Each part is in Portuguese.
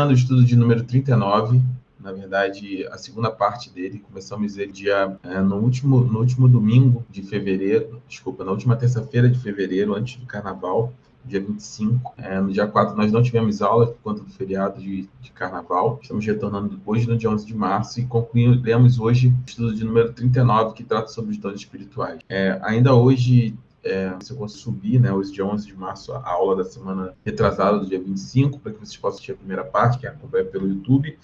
iniciando o estudo de número 39, na verdade, a segunda parte dele. Começamos ele no último domingo de fevereiro, na última terça-feira de fevereiro, antes do Carnaval, dia 25. No dia 4 nós não tivemos aula por conta do feriado de Carnaval. Estamos retornando hoje no dia 11 de março e concluiremos hoje o estudo de número 39, que trata sobre os dons espirituais. Ainda hoje, se eu consigo subir, né, hoje dia 11 de março, a aula da semana retrasada, do dia 25, para que vocês possam assistir a primeira parte, que acompanha pelo YouTube.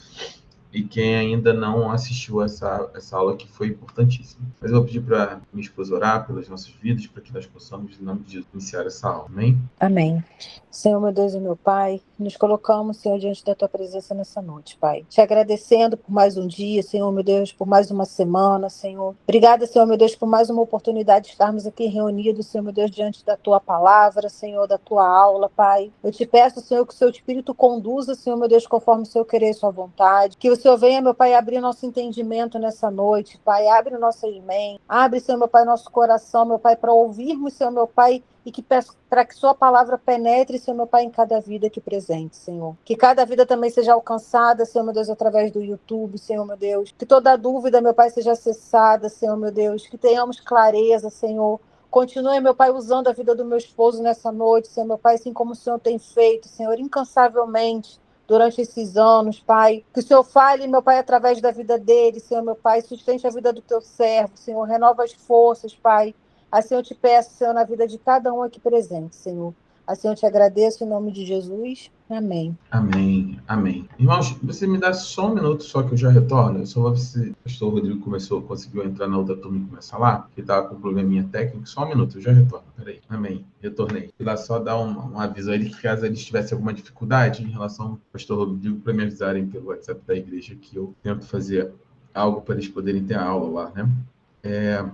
E quem ainda não assistiu essa aula que foi importantíssima. Mas eu vou pedir para minha esposa orar pelas nossas vidas, para que nós possamos, em nome de Jesus, iniciar essa aula. Amém? Amém. Senhor, meu Deus e meu Pai, nos colocamos, Senhor, diante da Tua presença nessa noite, Pai. Te agradecendo por mais um dia, Senhor, meu Deus, por mais uma semana, Senhor. Obrigada, Senhor, meu Deus, por mais uma oportunidade de estarmos aqui reunidos, Senhor, meu Deus, diante da Tua palavra, Senhor, da Tua aula, Pai. Eu te peço, Senhor, que o Seu Espírito conduza, Senhor, meu Deus, conforme o Seu querer e Sua vontade. Que o Senhor venha, meu Pai, abrir nosso entendimento nessa noite, Pai. Abre o nosso mente. Abre, Senhor, meu Pai, nosso coração, meu Pai, para ouvirmos, Senhor, meu Pai, e que peço para que Sua palavra penetre, Senhor, meu Pai, em cada vida aqui presente, Senhor. Que cada vida também seja alcançada, Senhor, meu Deus, através do YouTube, Senhor, meu Deus. Que toda dúvida, meu Pai, seja cessada, Senhor, meu Deus. Que tenhamos clareza, Senhor. Continue, meu Pai, usando a vida do meu esposo nessa noite, Senhor, meu Pai, assim como o Senhor tem feito, Senhor, incansavelmente durante esses anos, Pai. Que o Senhor fale, meu Pai, através da vida dele, Senhor, meu Pai. Sustente a vida do Teu servo, Senhor. Renova as forças, Pai. Assim eu te peço, Senhor, na vida de cada um aqui presente, Senhor. Assim eu te agradeço em nome de Jesus. Amém. Amém, amém. Irmãos, você me dá só um minuto, só que eu já retorno. Eu só vou ver se o pastor Rodrigo conseguiu entrar na outra turma e começar lá, que estava com um probleminha técnico. Só um minuto, eu já retorno. Peraí. Amém, retornei. E lá só dar um aviso a ele que caso eles tivessem alguma dificuldade em relação ao pastor Rodrigo, para me avisarem pelo WhatsApp da igreja, que eu tento fazer algo para eles poderem ter a aula lá, né?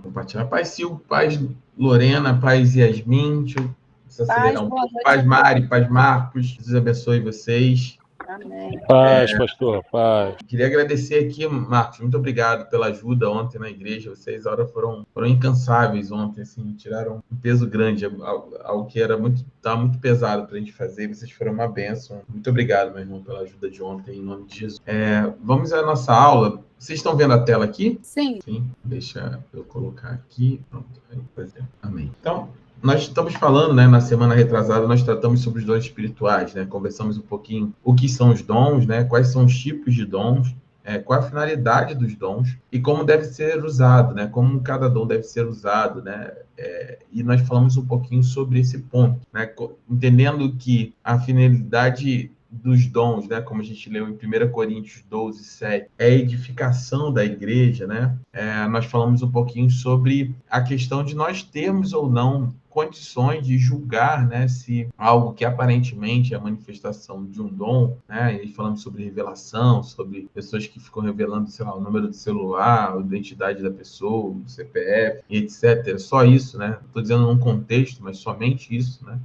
Compartilhar. Paz Silvio, paz Lorena, paz Yasmin. Deixa eu acelerar um pouco. Paz Mari, paz Marcos. Jesus abençoe vocês. Amém. Paz, pastor, paz. Queria agradecer aqui, Marcos, muito obrigado pela ajuda ontem na igreja. Vocês, a hora, foram incansáveis ontem, assim, tiraram um peso grande, algo que estava muito pesado para a gente fazer. Vocês foram uma bênção. Muito obrigado, meu irmão, pela ajuda de ontem, em nome de Jesus. Vamos à nossa aula. Vocês estão vendo a tela aqui? Sim. Sim. Deixa eu colocar aqui. Pronto. Amém. Então, nós estamos falando, né, na semana retrasada, nós tratamos sobre os dons espirituais, né? Conversamos um pouquinho o que são os dons, né? Quais são os tipos de dons, qual a finalidade dos dons e como deve ser usado, né? Como cada dom deve ser usado, né? E nós falamos um pouquinho sobre esse ponto, né? Entendendo que a finalidade dos dons, né, como a gente leu em 1 Coríntios 12, 7, é a edificação da igreja, né? Nós falamos um pouquinho sobre a questão de nós termos ou não condições de julgar, né, se algo que aparentemente é a manifestação de um dom, né, e falamos sobre revelação, sobre pessoas que ficam revelando, sei lá, o número do celular, a identidade da pessoa, o CPF, etc. Só isso, né? Estou dizendo num contexto, mas somente isso, né?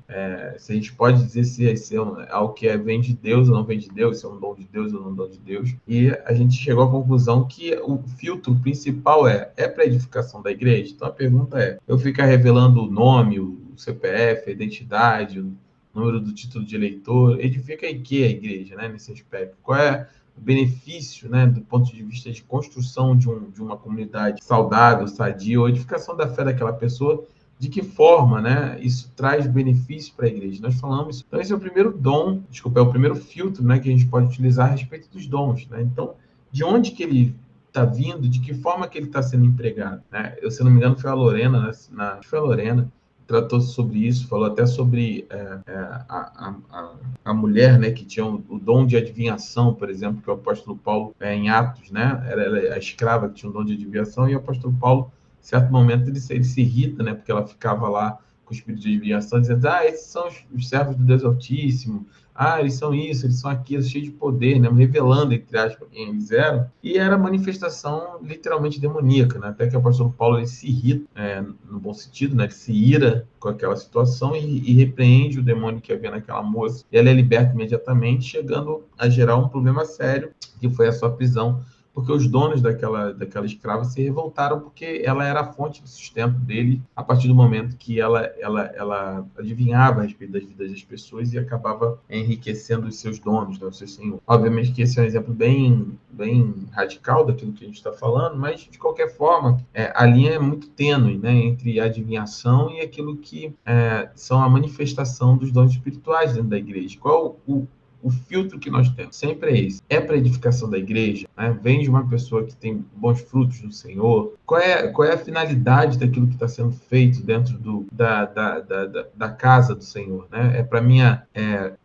Se a gente pode dizer se é algo que vem de Deus ou não vem de Deus, se é um dom de Deus ou não é um dom de Deus. E a gente chegou à conclusão que o filtro principal é para a edificação da igreja. Então a pergunta eu ficar revelando o nome, o CPF, a identidade, o número do título de eleitor, edifica em que a igreja, né, nesse aspecto? Qual é o benefício, né, do ponto de vista de construção de uma comunidade saudável, sadia, ou edificação da fé daquela pessoa? De que forma, né, isso traz benefício para a igreja? Nós falamos, então esse é o primeiro dom, é o primeiro filtro, né, que a gente pode utilizar a respeito dos dons, né? Então, de onde que ele está vindo, de que forma que ele está sendo empregado, né? Eu, se não me engano, foi a Lorena, foi a Lorena, tratou sobre isso, falou até sobre a mulher, né, que tinha o dom de adivinhação, por exemplo, que o apóstolo Paulo, em Atos, né, era a escrava que tinha o dom de adivinhação, e o apóstolo Paulo, em certo momento, ele se irrita, né, porque ela ficava lá com o espírito de adivinhação, dizendo, esses são os servos do Deus Altíssimo, eles são isso, eles são aquilo, cheios de poder, né, revelando, entre aspas, quem eles eram, e era manifestação literalmente demoníaca, né, até que o apóstolo Paulo ele se irrita, no bom sentido, né, ele se ira com aquela situação e repreende o demônio que havia naquela moça, e ela é liberta imediatamente, chegando a gerar um problema sério, que foi a sua prisão porque os donos daquela escrava se revoltaram porque ela era a fonte do sustento dele a partir do momento que ela adivinhava a respeito das vidas das pessoas e acabava enriquecendo os seus donos, né, o seu senhor. Obviamente que esse é um exemplo bem radical daquilo que a gente está falando, mas de qualquer forma, a linha é muito tênue, né, entre a adivinhação e aquilo que são a manifestação dos dons espirituais dentro da igreja. Qual o filtro que nós temos? Sempre é esse. É para a edificação da igreja? Né? Vem de uma pessoa que tem bons frutos no Senhor? Qual é a finalidade daquilo que está sendo feito dentro da casa do Senhor? Né? É para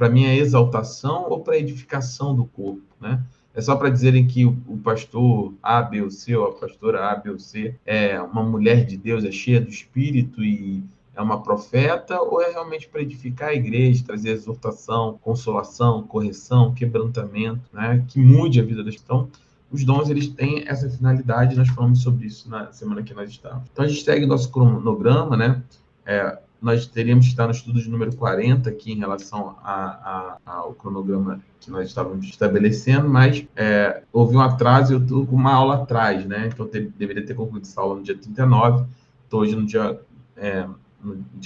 minha exaltação ou para a edificação do corpo? Né? É só para dizerem que o pastor A, B ou C, ou a pastora A, B ou C é uma mulher de Deus, é cheia do Espírito e é uma profeta, ou é realmente para edificar a igreja, trazer exortação, consolação, correção, quebrantamento, né? Que mude a vida das pessoas. Então, os dons, eles têm essa finalidade, nós falamos sobre isso na semana que nós estávamos. Então, a gente segue nosso cronograma, né? Nós teríamos que estar no estudo de número 40 aqui em relação ao cronograma que nós estávamos estabelecendo, mas houve um atraso e eu estou com uma aula atrás, né? Então, deveria ter concluído essa aula no dia 39, estou hoje no dia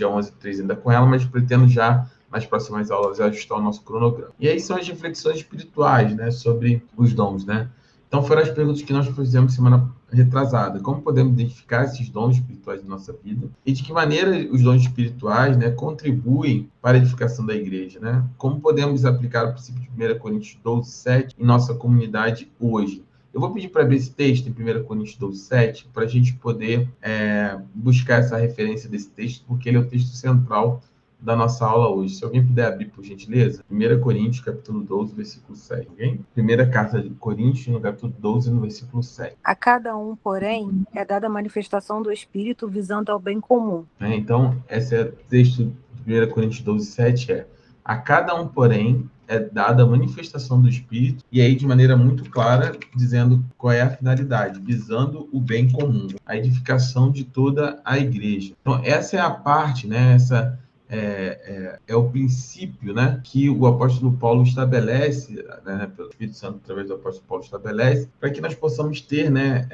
11/3 ainda com ela, mas pretendo já, nas próximas aulas, ajustar o nosso cronograma. E aí são as reflexões espirituais, né, sobre os dons, né? Então, foram as perguntas que nós fizemos semana retrasada. Como podemos identificar esses dons espirituais na nossa vida? E de que maneira os dons espirituais, né, contribuem para a edificação da igreja, né? Como podemos aplicar o princípio de 1 Coríntios 12:7 em nossa comunidade hoje? Eu vou pedir para abrir esse texto em 1 Coríntios 12:7 para a gente poder buscar essa referência desse texto, porque ele é o texto central da nossa aula hoje. Se alguém puder abrir, por gentileza, 1 Coríntios, capítulo 12, versículo 7. Alguém? Primeira carta de Coríntios, no capítulo 12, no versículo 7. A cada um, porém, é dada a manifestação do Espírito visando ao bem comum. Então, esse é o texto de 1 Coríntios 12:7, a cada um, porém, é dada a manifestação do Espírito, e aí de maneira muito clara, dizendo qual é a finalidade, visando o bem comum, a edificação de toda a igreja. Então, essa é a parte, né, é o princípio, né, que o apóstolo Paulo estabelece, né, pelo Espírito Santo, através do apóstolo Paulo estabelece, para que nós possamos ter, né,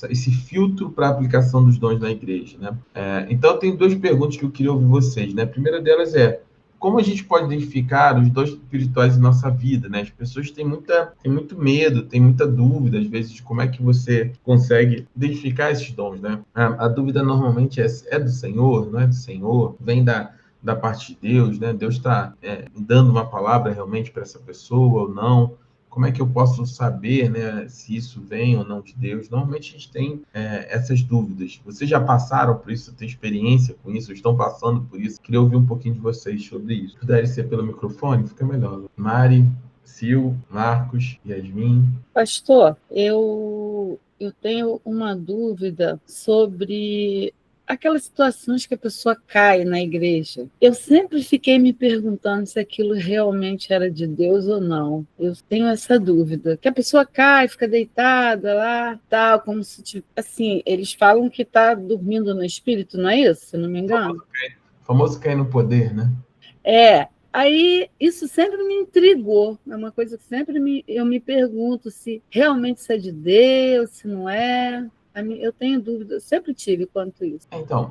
esse filtro para a aplicação dos dons na igreja, né? Então, tem duas perguntas que eu queria ouvir vocês, né? A primeira delas é: como a gente pode identificar os dons espirituais em nossa vida, né? As pessoas têm muito medo, têm muita dúvida, às vezes, de como é que você consegue identificar esses dons, né? A dúvida normalmente é do Senhor, não é do Senhor? Vem da parte de Deus, né? Deus está dando uma palavra realmente para essa pessoa ou não? Como é que eu posso saber, né, se isso vem ou não de Deus? Normalmente a gente tem essas dúvidas. Vocês já passaram por isso, têm experiência com isso, estão passando por isso? Queria ouvir um pouquinho de vocês sobre isso. Se puderem ser pelo microfone, fica melhor. Mari, Sil, Marcos, Yasmin. Pastor, eu tenho uma dúvida sobre aquelas situações que a pessoa cai na igreja. Eu sempre fiquei me perguntando se aquilo realmente era de Deus ou não. Eu tenho essa dúvida. Que a pessoa cai, fica deitada lá, tal, como se, assim, eles falam que está dormindo no espírito, não é isso? Se não me engano. O famoso cair no poder, né? Aí isso sempre me intrigou, é uma coisa que sempre eu me pergunto se realmente isso é de Deus, se não é. Eu tenho dúvida, eu sempre tive quanto a isso. Então,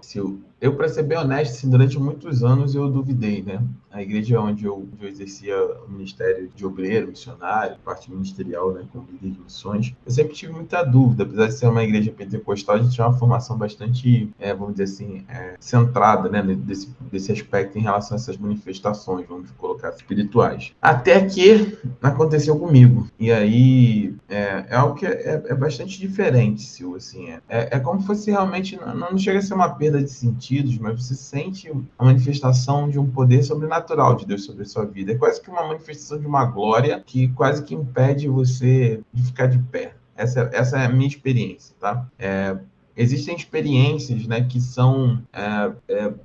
eu para ser bem honesto, assim, durante muitos anos eu duvidei, né? A igreja onde eu exercia o ministério de obreiro, missionário, parte ministerial, né, como líder de missões, eu sempre tive muita dúvida, apesar de ser uma igreja pentecostal, a gente tinha uma formação bastante, vamos dizer assim, centrada, né, desse aspecto em relação a essas manifestações, vamos colocar, espirituais. Até que aconteceu comigo. E aí é algo que é bastante diferente, Sil, assim, é como se fosse realmente, não chega a ser uma perda de sentidos, mas você sente a manifestação de um poder sobrenatural de Deus sobre a sua vida. É quase que uma manifestação de uma glória que quase que impede você de ficar de pé. Essa é a minha experiência, tá? Existem experiências, né, que são,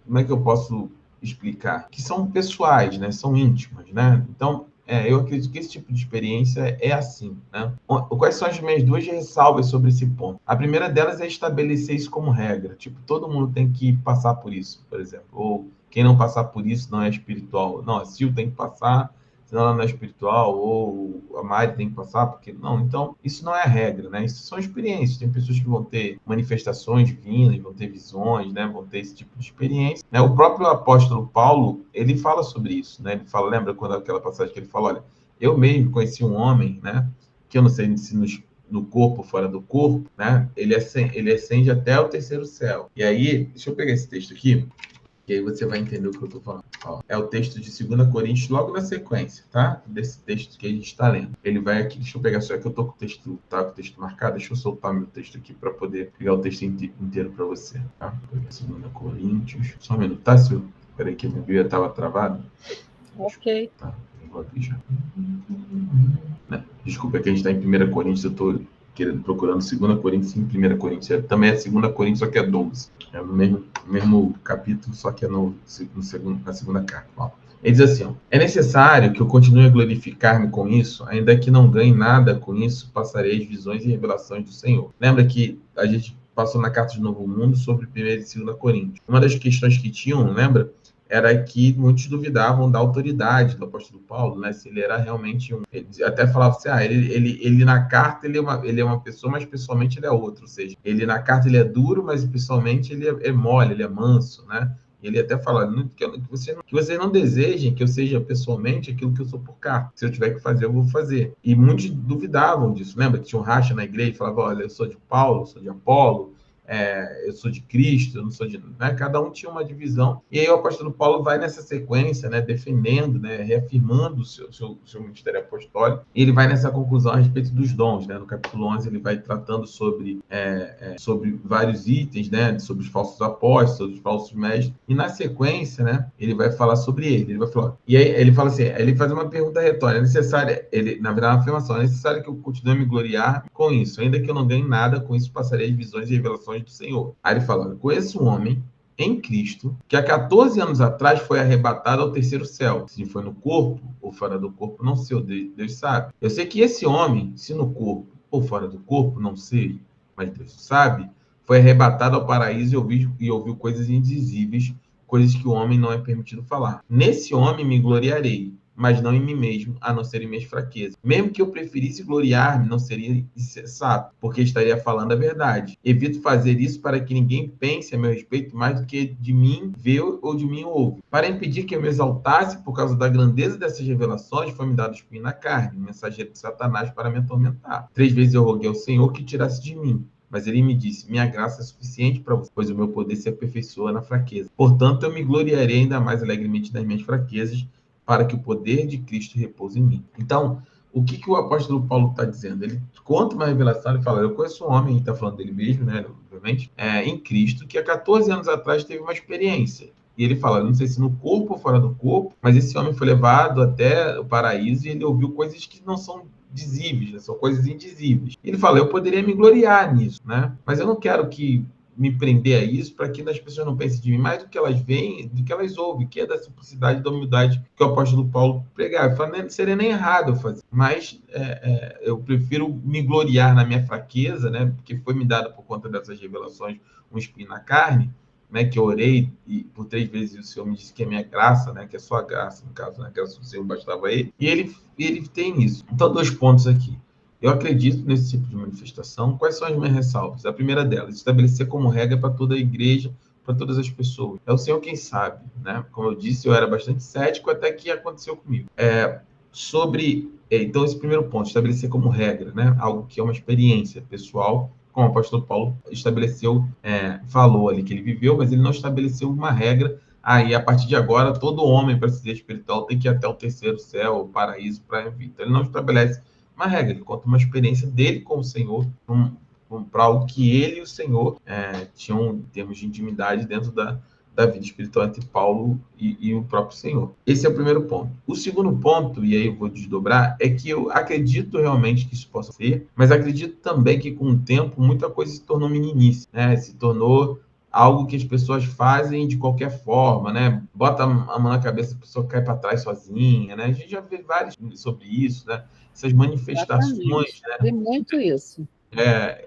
como é que eu posso explicar? Que são pessoais, né? São íntimas, né? Então, eu acredito que esse tipo de experiência é assim, né? Quais são as minhas duas ressalvas sobre esse ponto? A primeira delas é estabelecer isso como regra. Tipo, todo mundo tem que passar por isso, por exemplo. Ou quem não passar por isso não é espiritual. Não, a Sil tem que passar, senão ela não é espiritual, ou a Mari tem que passar, porque não. Então, isso não é a regra, né? Isso são experiências. Tem pessoas que vão ter manifestações divinas, vão ter visões, né? Vão ter esse tipo de experiência, né? O próprio apóstolo Paulo, ele fala sobre isso, né? Ele fala, lembra quando aquela passagem que ele fala, olha, eu mesmo conheci um homem, né? Que eu não sei se no corpo ou fora do corpo, né? Ele ascende até o terceiro céu. E aí, deixa eu pegar esse texto aqui, que aí você vai entender o que eu estou falando. Ó, é o texto de 2 Coríntios, logo na sequência, tá? Desse texto que a gente está lendo. Ele vai aqui, deixa eu pegar só que eu tô com o texto, tá? Com o texto marcado, deixa eu soltar meu texto aqui para poder pegar o texto inteiro para você, tá? 2 Coríntios, só um minuto, tá, Silvio? Peraí que meu vídeo estava travado. Ok. Tá, eu vou abrir já. Desculpa, é que a gente está em 1 Coríntios, eu estou procurando 2 Coríntios e 1 Coríntios. Também é 2 Coríntios, só que é 12. É no mesmo capítulo, só que é na segunda carta. Ó. Ele diz assim, ó, é necessário que eu continue a glorificar-me com isso, ainda que não ganhe nada com isso, passarei as visões e revelações do Senhor. Lembra que a gente passou na Carta de Novo Mundo sobre 1 e 2 Coríntios. Uma das questões que tinham, lembra? Era que muitos duvidavam da autoridade do apóstolo Paulo, né? Se ele era realmente ele até falava assim, ele na carta ele é uma pessoa, mas pessoalmente ele é outro, ou seja, ele na carta ele é duro, mas pessoalmente ele é mole, ele é manso, né? Ele até fala que vocês não desejem que eu seja pessoalmente aquilo que eu sou por carta. Se eu tiver que fazer, eu vou fazer. E muitos duvidavam disso. Lembra que tinha um racha na igreja e falava, olha, eu sou de Paulo, eu sou de Apolo, eu sou de Cristo, eu não sou de... Né? Cada um tinha uma divisão. E aí o apóstolo Paulo vai nessa sequência, né? Defendendo, né? Reafirmando o seu ministério apostólico. E ele vai nessa conclusão a respeito dos dons. Né? No capítulo 11 ele vai tratando sobre vários itens, né? Sobre os falsos apóstolos, sobre os falsos mestres. E na sequência, né? Ele vai falar sobre ele. Ele vai falar... E aí ele fala assim, ele faz uma pergunta retórica. É necessário, na verdade, uma afirmação, é necessário que eu continue a me gloriar com isso. Ainda que eu não ganhe nada, com isso passarei as visões e revelações do Senhor. Aí ele fala, eu conheço um homem em Cristo que há 14 anos atrás foi arrebatado ao terceiro céu. Se foi no corpo ou fora do corpo, não sei, Deus sabe. Eu sei que esse homem, se no corpo ou fora do corpo, não sei, mas Deus sabe, foi arrebatado ao paraíso e ouviu coisas indizíveis, coisas que o homem não é permitido falar. Nesse homem me gloriarei, mas não em mim mesmo, a não ser em minhas fraquezas. Mesmo que eu preferisse gloriar-me, não seria insensato, porque estaria falando a verdade. Evito fazer isso para que ninguém pense a meu respeito mais do que de mim vê ou de mim ouve. Para impedir que eu me exaltasse por causa da grandeza dessas revelações, foi-me dado espinho na carne, mensageiro de Satanás para me atormentar. 3 vezes eu roguei ao Senhor que tirasse de mim. Mas ele me disse, minha graça é suficiente para você, pois o meu poder se aperfeiçoa na fraqueza. Portanto, eu me gloriarei ainda mais alegremente das minhas fraquezas, para que o poder de Cristo repouse em mim. Então, o que o apóstolo Paulo está dizendo? Ele conta uma revelação, ele fala, eu conheço um homem, está falando dele mesmo, né, obviamente, em Cristo, que há 14 anos atrás teve uma experiência. E ele fala, não sei se no corpo ou fora do corpo, mas esse homem foi levado até o paraíso e ele ouviu coisas que não são dizíveis, né, são coisas indizíveis. E ele fala, eu poderia me gloriar nisso, né? Mas eu não quero me prender a isso para que as pessoas não pensem de mim mais do que elas veem, do que elas ouvem, que é da simplicidade e da humildade que o apóstolo Paulo pregava. Eu falo, não seria nem errado eu fazer, mas eu prefiro me gloriar na minha fraqueza, né? Porque foi me dado por conta dessas revelações um espinho na carne, né? Que eu orei e por 3 vezes o Senhor me disse que é minha graça, né? Que é sua graça, no caso, né? Que a graça do Senhor bastava a ele. E ele tem isso. Então, 2 pontos aqui. Eu acredito nesse tipo de manifestação. Quais são as minhas ressalvas? A primeira delas, estabelecer como regra para toda a igreja, para todas as pessoas. É o Senhor quem sabe, né? Como eu disse, eu era bastante cético até que aconteceu comigo. Então, esse primeiro ponto, estabelecer como regra, né? Algo que é uma experiência pessoal, como o apóstolo Paulo estabeleceu, falou ali que ele viveu, mas ele não estabeleceu uma regra. Aí, a partir de agora, todo homem, para ser espiritual, tem que ir até o terceiro céu, o paraíso, para vir. Então, ele não estabelece uma regra, ele conta uma experiência dele com o Senhor, para o que ele e o Senhor tinham em termos de intimidade dentro da vida espiritual entre Paulo e o próprio Senhor. Esse é o primeiro ponto. O segundo ponto, e aí eu vou desdobrar, é que eu acredito realmente que isso possa ser, mas acredito também que com o tempo muita coisa se tornou meninice, né? Se tornou algo que as pessoas fazem de qualquer forma, né? Bota a mão na cabeça, a pessoa cai para trás sozinha, né? A gente já vê vários sobre isso, né? Essas manifestações, né? Tem muito isso.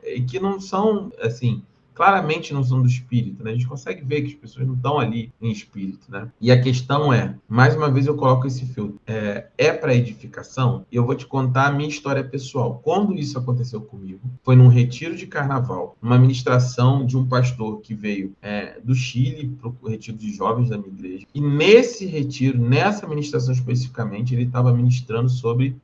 E que não são, assim, claramente não são do espírito, né? A gente consegue ver que as pessoas não estão ali em espírito, né? E a questão é, mais uma vez eu coloco esse filtro, é para edificação? E eu vou te contar a minha história pessoal. Quando isso aconteceu comigo, foi num retiro de carnaval, uma ministração de um pastor que veio do Chile para o retiro de jovens da minha igreja. E nesse retiro, nessa ministração especificamente, ele estava ministrando sobre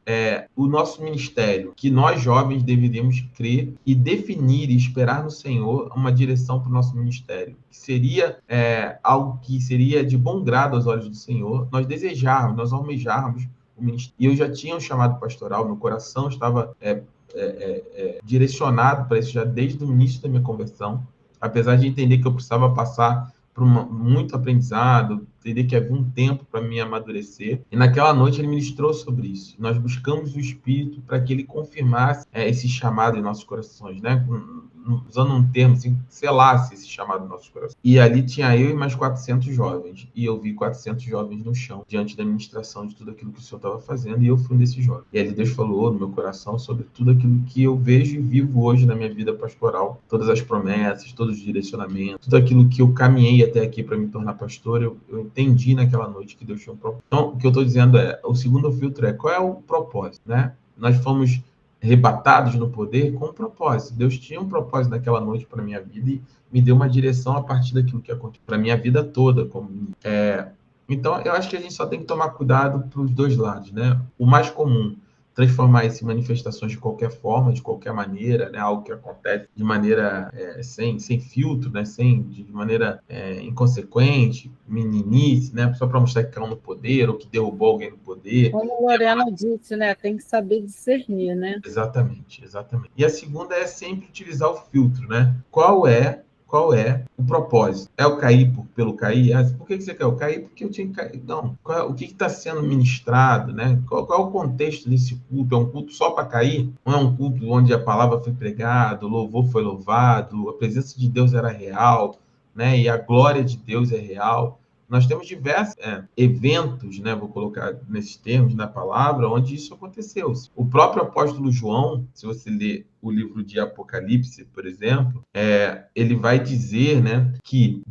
o nosso ministério, que nós jovens deveríamos crer e definir e esperar no Senhor uma direção para o nosso ministério, que seria algo que seria de bom grado aos olhos do Senhor, nós desejarmos, nós almejarmos o ministério. E eu já tinha um chamado pastoral, meu coração estava direcionado para isso já desde o início da minha conversão, apesar de entender que eu precisava passar por muito aprendizado, teria que haver um tempo para me amadurecer. E naquela noite ele ministrou sobre isso. Nós buscamos o Espírito para que ele confirmasse esse chamado em nossos corações, né? Usando um termo assim, selasse esse chamado em nossos corações. E ali tinha eu e mais 400 jovens. E eu vi 400 jovens no chão, diante da ministração de tudo aquilo que o Senhor estava fazendo, e eu fui um desses jovens. E ali Deus falou no meu coração sobre tudo aquilo que eu vejo e vivo hoje na minha vida pastoral. Todas as promessas, todos os direcionamentos, tudo aquilo que eu caminhei até aqui para me tornar pastor, eu entendi naquela noite que Deus tinha um propósito. Então, o que eu estou dizendo o segundo filtro qual é o propósito, né? Nós fomos arrebatados no poder com um propósito. Deus tinha um propósito naquela noite para minha vida e me deu uma direção a partir daquilo que aconteceu para minha vida toda. Então, eu acho que a gente só tem que tomar cuidado para os dois lados, né? O mais comum, transformar isso em manifestações de qualquer forma, de qualquer maneira, né? Algo que acontece de maneira sem filtro, né? De maneira inconsequente, meninice, né? Só para mostrar que caiu no poder ou que derrubou alguém no poder. Como a Lorena disse, né? Tem que saber discernir, né? Exatamente. E a segunda é sempre utilizar o filtro, né? Qual é o propósito? É o cair pelo cair? Por que você quer? Eu caí porque eu tinha que cair. Não. O que está sendo ministrado, né? Qual é o contexto desse culto? É um culto só para cair? Ou é um culto onde a palavra foi pregada, o louvor foi louvado, a presença de Deus era real, né? E a glória de Deus é real? Nós temos diversos eventos, né, vou colocar nesses termos na palavra, onde isso aconteceu. O próprio apóstolo João, se você ler o livro de Apocalipse, por exemplo, ele vai dizer, né, que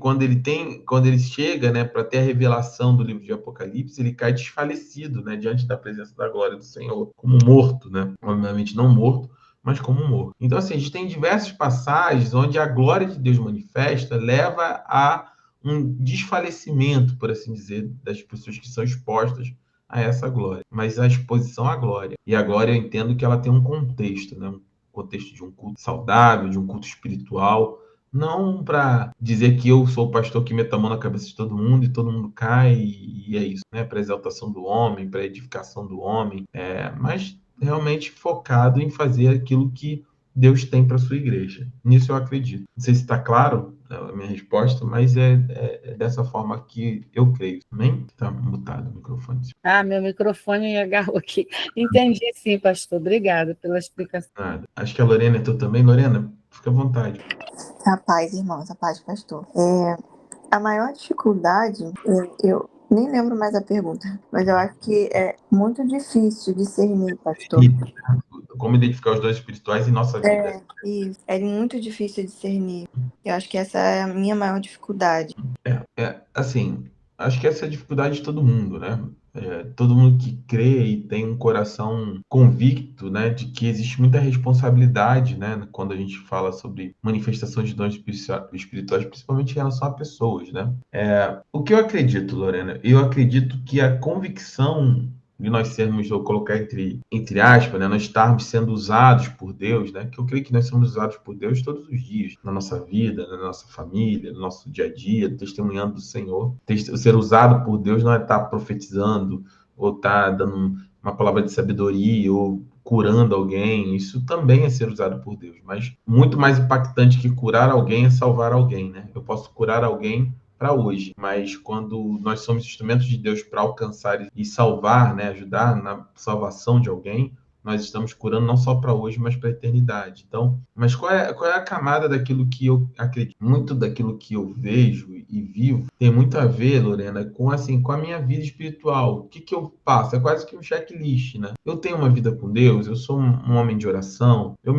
quando ele chega, né, para ter a revelação do livro de Apocalipse, ele cai desfalecido, né, diante da presença da glória do Senhor, como morto, né, obviamente não morto, mas como morto. Então, assim, a gente tem diversas passagens onde a glória de Deus manifesta leva a um desfalecimento, por assim dizer, das pessoas que são expostas a essa glória. Mas a exposição à glória. E a glória eu entendo que ela tem um contexto, né? Um contexto de um culto saudável, de um culto espiritual, não para dizer que eu sou o pastor que mete a mão na cabeça de todo mundo e todo mundo cai e é isso, né? Para exaltação do homem, para edificação do homem, mas realmente focado em fazer aquilo que Deus tem para sua igreja. Nisso eu acredito. Não sei se está claro a minha resposta, mas é dessa forma que eu creio. Amém? Está mutado o microfone. Meu microfone agarrou aqui. Entendi sim, pastor. Obrigada pela explicação. Nada. Acho que a Lorena é tu também. Lorena, fica à vontade. A paz, irmãos, a paz, pastor. A maior dificuldade, eu nem lembro mais a pergunta, mas eu acho que é muito difícil discernir, pastor. Como identificar os dons espirituais em nossa vida. É muito difícil discernir. Eu acho que essa é a minha maior dificuldade. Assim, acho que essa é a dificuldade de todo mundo, né? Todo mundo que crê e tem um coração convicto, né, de que existe muita responsabilidade, né, quando a gente fala sobre manifestação de dons espirituais, principalmente em relação a pessoas, né? O que eu acredito, Lorena? Eu acredito que a convicção de nós sermos, vou colocar entre aspas, né, nós estarmos sendo usados por Deus, né, que eu creio que nós somos usados por Deus todos os dias, na nossa vida, na nossa família, no nosso dia a dia, testemunhando do Senhor. Ser usado por Deus não é estar profetizando, ou estar dando uma palavra de sabedoria, ou curando alguém, isso também é ser usado por Deus, mas muito mais impactante que curar alguém é salvar alguém, né? Eu posso curar alguém para hoje, mas quando nós somos instrumentos de Deus para alcançar e salvar, né, ajudar na salvação de alguém, nós estamos curando não só para hoje, mas para a eternidade. Então, mas qual é a camada daquilo que eu acredito? Muito daquilo que eu vejo e vivo tem muito a ver, Lorena, com assim, com a minha vida espiritual. O que eu faço? É quase que um checklist, né? Eu tenho uma vida com Deus, eu sou um homem de oração, eu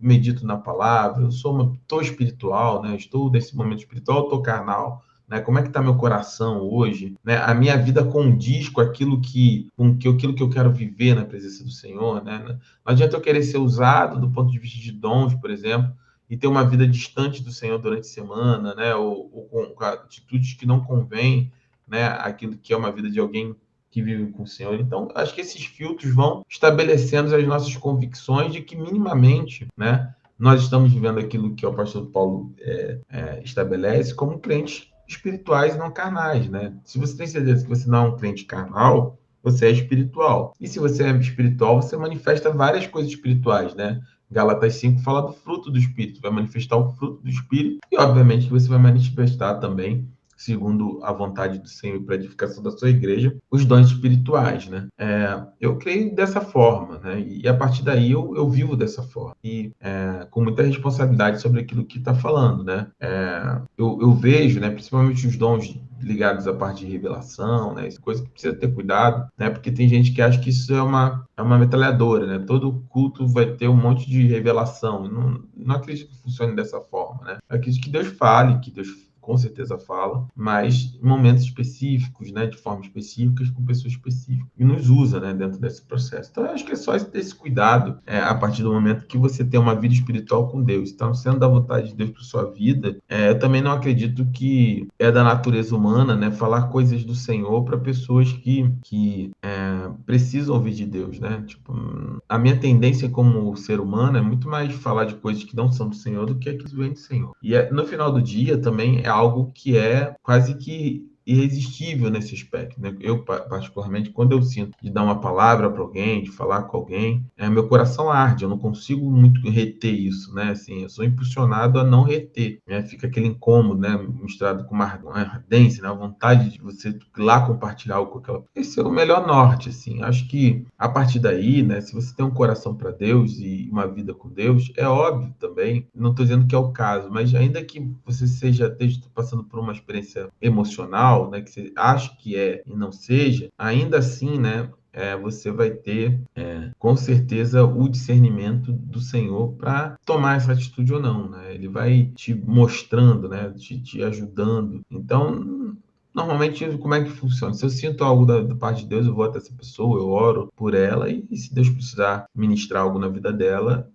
medito na palavra, eu estou espiritual, né? Estou nesse momento espiritual, estou carnal. Né? Como é que está meu coração hoje? Né? A minha vida condiz com aquilo que eu quero viver na presença do Senhor, né? Não adianta eu querer ser usado do ponto de vista de dons, por exemplo, e ter uma vida distante do Senhor durante a semana, né? Ou com atitudes que não convêm, né? Aquilo que é uma vida de alguém que vive com o Senhor. Então, acho que esses filtros vão estabelecendo as nossas convicções de que minimamente, né? Nós estamos vivendo aquilo que o apóstolo Paulo estabelece como crentes espirituais e não carnais, né? Se você tem certeza que você não é um crente carnal, você é espiritual. E se você é espiritual, você manifesta várias coisas espirituais, né? Gálatas 5 fala do fruto do Espírito, vai manifestar o fruto do Espírito e, obviamente, você vai manifestar também, segundo a vontade do Senhor para a edificação da sua igreja, os dons espirituais, né? Eu creio dessa forma, né? E a partir daí eu vivo dessa forma. E com muita responsabilidade sobre aquilo que está falando, né? Eu vejo, né, principalmente os dons ligados à parte de revelação, né? Essa coisa que precisa ter cuidado, né? Porque tem gente que acha que isso é uma metralhadora, né? Todo culto vai ter um monte de revelação. Não acredito que funcione dessa forma, né? Eu acredito que Deus fale, que Deus com certeza fala, mas em momentos específicos, né, de forma específica, com pessoas específicas, e nos usa, né, dentro desse processo. Então, eu acho que é só ter esse cuidado a partir do momento que você tem uma vida espiritual com Deus. Então, sendo da vontade de Deus para sua vida, eu também não acredito que é da natureza humana, né, falar coisas do Senhor para pessoas que precisam ouvir de Deus, né? Tipo, a minha tendência como ser humano é muito mais falar de coisas que não são do Senhor do que aquilo que vem do Senhor. E no final do dia também é algo que é quase que irresistível nesse aspecto, né? Eu, particularmente, quando eu sinto de dar uma palavra para alguém, de falar com alguém, meu coração arde, eu não consigo muito reter isso, né? Assim, eu sou impulsionado a não reter, né? Fica aquele incômodo, né? Misturado com uma ardência, né? A vontade de você ir lá compartilhar algo com aquela... Esse é o melhor norte, assim. Acho que, a partir daí, né? Se você tem um coração para Deus e uma vida com Deus, é óbvio também, não estou dizendo que é o caso, mas ainda que você esteja passando por uma experiência emocional, né, que você acha que é e não seja, ainda assim, né, você vai ter, com certeza, o discernimento do Senhor para tomar essa atitude ou não, né? Ele vai te mostrando, né, te ajudando. Então, normalmente, como é que funciona? Se eu sinto algo da parte de Deus, eu vou até essa pessoa, eu oro por ela, e se Deus precisar ministrar algo na vida dela,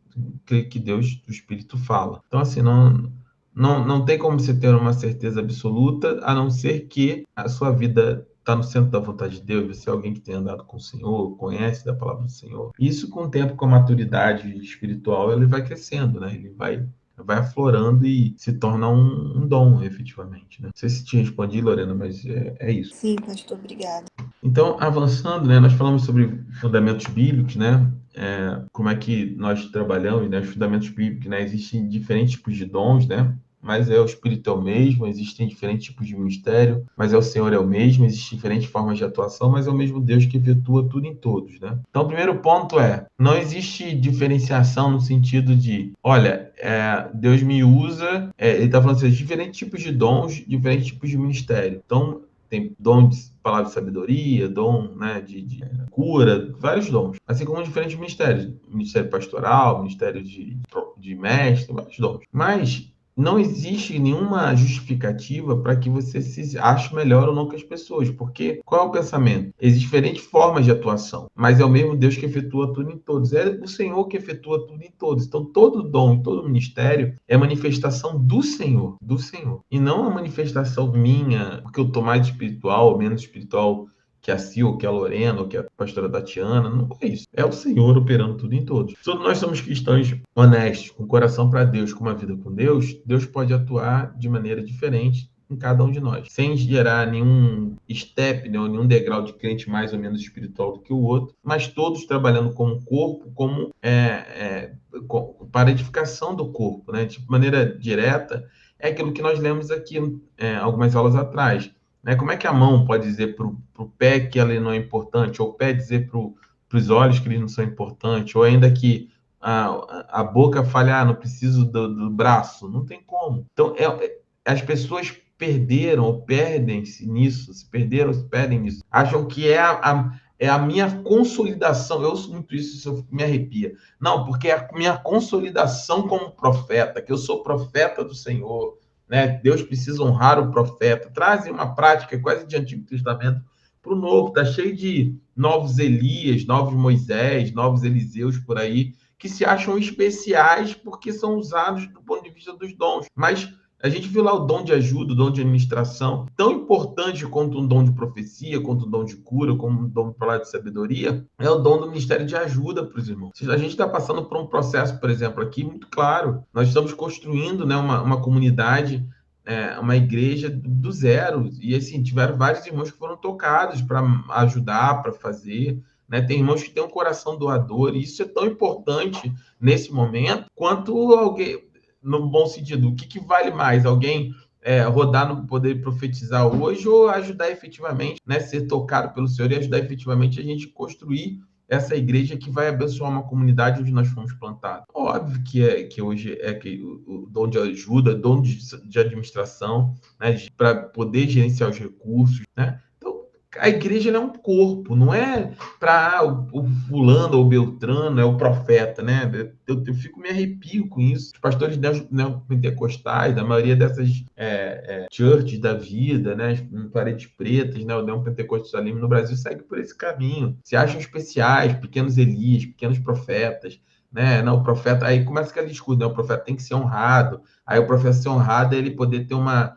creio que Deus, o Espírito, fala. Então, assim, não tem como você ter uma certeza absoluta, a não ser que a sua vida está no centro da vontade de Deus, você é alguém que tem andado com o Senhor, conhece da palavra do Senhor. Isso, com o tempo, com a maturidade espiritual, ele vai crescendo, né? Ele vai aflorando e se torna um dom, efetivamente, né? Não sei se te respondi, Lorena, mas é isso. Sim, pastor, obrigada. Então, avançando, né, nós falamos sobre fundamentos bíblicos, né? Como é que nós trabalhamos, né? Os fundamentos bíblicos, né? Existem diferentes tipos de dons, né? Mas o Espírito é o mesmo, existem diferentes tipos de ministério, mas o Senhor é o mesmo, existem diferentes formas de atuação, mas é o mesmo Deus que efetua tudo em todos, né? Então, o primeiro ponto não existe diferenciação no sentido de, olha, Deus me usa, ele está falando assim, diferentes tipos de dons, diferentes tipos de ministério. Então, tem dom de palavra de sabedoria, dom, né, de cura, vários dons. Assim como diferentes ministérios. Ministério pastoral, ministério de mestre, vários dons. Mas não existe nenhuma justificativa para que você se ache melhor ou não que as pessoas. Porque qual é o pensamento? Existem diferentes formas de atuação, mas é o mesmo Deus que efetua tudo em todos. É o Senhor que efetua tudo em todos. Então, todo dom, todo ministério é manifestação do Senhor. E não a manifestação minha, porque eu estou mais espiritual ou menos espiritual que a Sil, ou que a Lorena, ou que a pastora Tatiana. Não é isso. É o Senhor operando tudo em todos. Se nós somos cristãos honestos, com coração para Deus, com uma vida com Deus, Deus pode atuar de maneira diferente em cada um de nós, sem gerar nenhum step, né, ou nenhum degrau de crente mais ou menos espiritual do que o outro, mas todos trabalhando como corpo, como para a edificação do corpo, né? De maneira direta, é aquilo que nós lemos aqui algumas aulas atrás. Né? Como é que a mão pode dizer para o pé que ela não é importante, ou o pé dizer para os olhos que eles não são importantes, ou ainda que a boca fale, não preciso do braço, não tem como. Então, as pessoas perderam ou perdem-se nisso, se perderam, se perdem nisso, acham que é a minha consolidação. Eu ouço muito isso me arrepia. Não, porque é a minha consolidação como profeta, que eu sou profeta do Senhor, né? Deus precisa honrar o profeta. Trazem uma prática quase de Antigo Testamento para o Novo. Está cheio de novos Elias, novos Moisés, novos Eliseus por aí, que se acham especiais porque são usados do ponto de vista dos dons. Mas a gente viu lá o dom de ajuda, o dom de administração, tão importante quanto um dom de profecia, quanto um dom de cura, como um dom para lá de sabedoria, é o dom do ministério de ajuda para os irmãos. A gente está passando por um processo, por exemplo, aqui muito claro. Nós estamos construindo, né, uma comunidade, uma igreja do zero. E assim, tiveram vários irmãos que foram tocados para ajudar, para fazer. Né? Tem irmãos que têm um coração doador, e isso é tão importante nesse momento quanto alguém. No bom sentido, o que vale mais? Alguém rodar no poder profetizar hoje ou ajudar efetivamente, né, ser tocado pelo Senhor e ajudar efetivamente a gente construir essa igreja que vai abençoar uma comunidade onde nós fomos plantados. Óbvio que hoje que o dom de ajuda, dom de administração, né, para poder gerenciar os recursos, né? A igreja é um corpo, não é para o fulano ou beltrano, é o profeta, né? Eu fico me arrepio com isso. Os pastores neopentecostais, a maioria dessas churches da vida, né? As paredes pretas, né? O neopentecostalismo no Brasil segue por esse caminho. Se acham especiais, pequenos Elias, pequenos profetas, né? Não, o profeta, aí começa aquele discurso, né? O profeta tem que ser honrado. Aí o profeta ser honrado é ele poder ter uma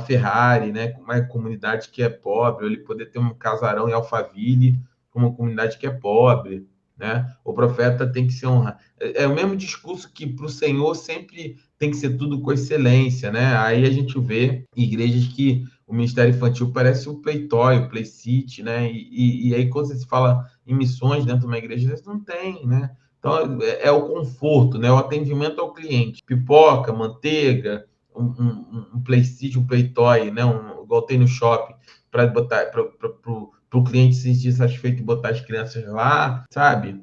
Ferrari, né, uma comunidade que é pobre, ou ele poder ter um casarão em Alphaville, com uma comunidade que é pobre, né? O profeta tem que ser honrado. É o mesmo discurso que para o Senhor sempre tem que ser tudo com excelência, né? Aí a gente vê igrejas que o ministério infantil parece o Playtoy, o Playcity, né? E aí quando você se fala em missões dentro de uma igreja, não tem, né? Então é o conforto, né? O atendimento ao cliente, pipoca, manteiga, um Playcity, um Playtoy, né? Igual tem no shopping, para botar para o cliente se sentir satisfeito e botar as crianças lá, sabe?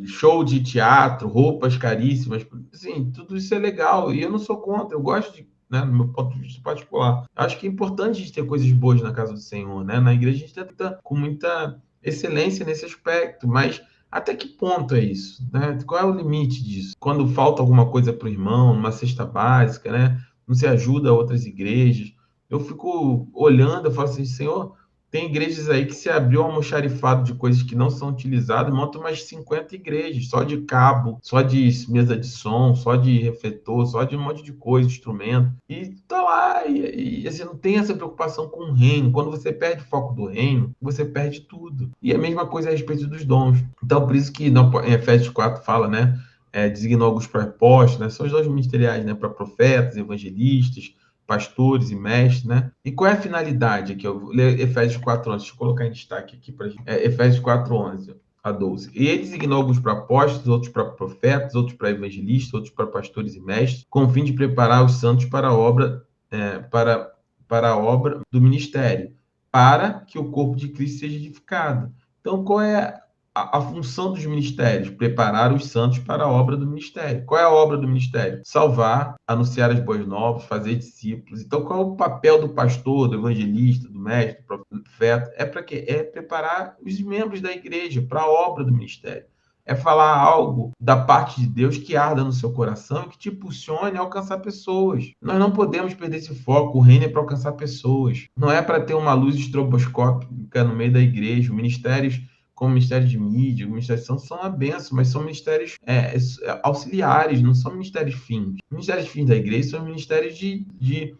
Show de teatro, roupas caríssimas, assim, tudo isso é legal e eu não sou contra, eu gosto de, né, no meu ponto de vista particular. Acho que é importante a gente ter coisas boas na casa do Senhor, né? Na igreja a gente tenta com muita excelência nesse aspecto, mas até que ponto é isso, né? Qual é o limite disso? Quando falta alguma coisa para o irmão, numa cesta básica, né? Não se ajuda outras igrejas. Eu fico olhando, eu falo assim, Senhor, tem igrejas aí que se abriu um almoxarifado de coisas que não são utilizadas, monta umas 50 igrejas, só de cabo, só de mesa de som, só de refletor, só de um monte de coisa, instrumento. E tá lá, e assim, não tem essa preocupação com o reino. Quando você perde o foco do reino, você perde tudo. E a mesma coisa a respeito dos dons. Então, por isso que em Efésios 4 fala, né? Designou alguns propostos, né? São os dons ministeriais, né? Para profetas, evangelistas, pastores e mestres, né? E qual é a finalidade aqui? Eu vou ler Efésios 4:11. Deixa eu colocar em destaque aqui para gente. Efésios 4:11 a 12. E ele designou alguns para apóstolos, outros para profetas, outros para evangelistas, outros para pastores e mestres, com o fim de preparar os santos para a obra, para a obra do ministério, para que o corpo de Cristo seja edificado. Então, qual é a função dos ministérios? Preparar os santos para a obra do ministério. Qual é a obra do ministério? Salvar, anunciar as boas novas, fazer discípulos. Então, qual é o papel do pastor, do evangelista, do mestre, do profeta? É para quê? É preparar os membros da igreja para a obra do ministério. É falar algo da parte de Deus que arda no seu coração e que te impulsione a alcançar pessoas. Nós não podemos perder esse foco. O reino é para alcançar pessoas. Não é para ter uma luz estroboscópica no meio da igreja. Ministérios como o Ministério de Mídia, o Ministério de São, são uma benção, mas são ministérios auxiliares, não são ministérios fins. Os ministérios fins da igreja são ministérios de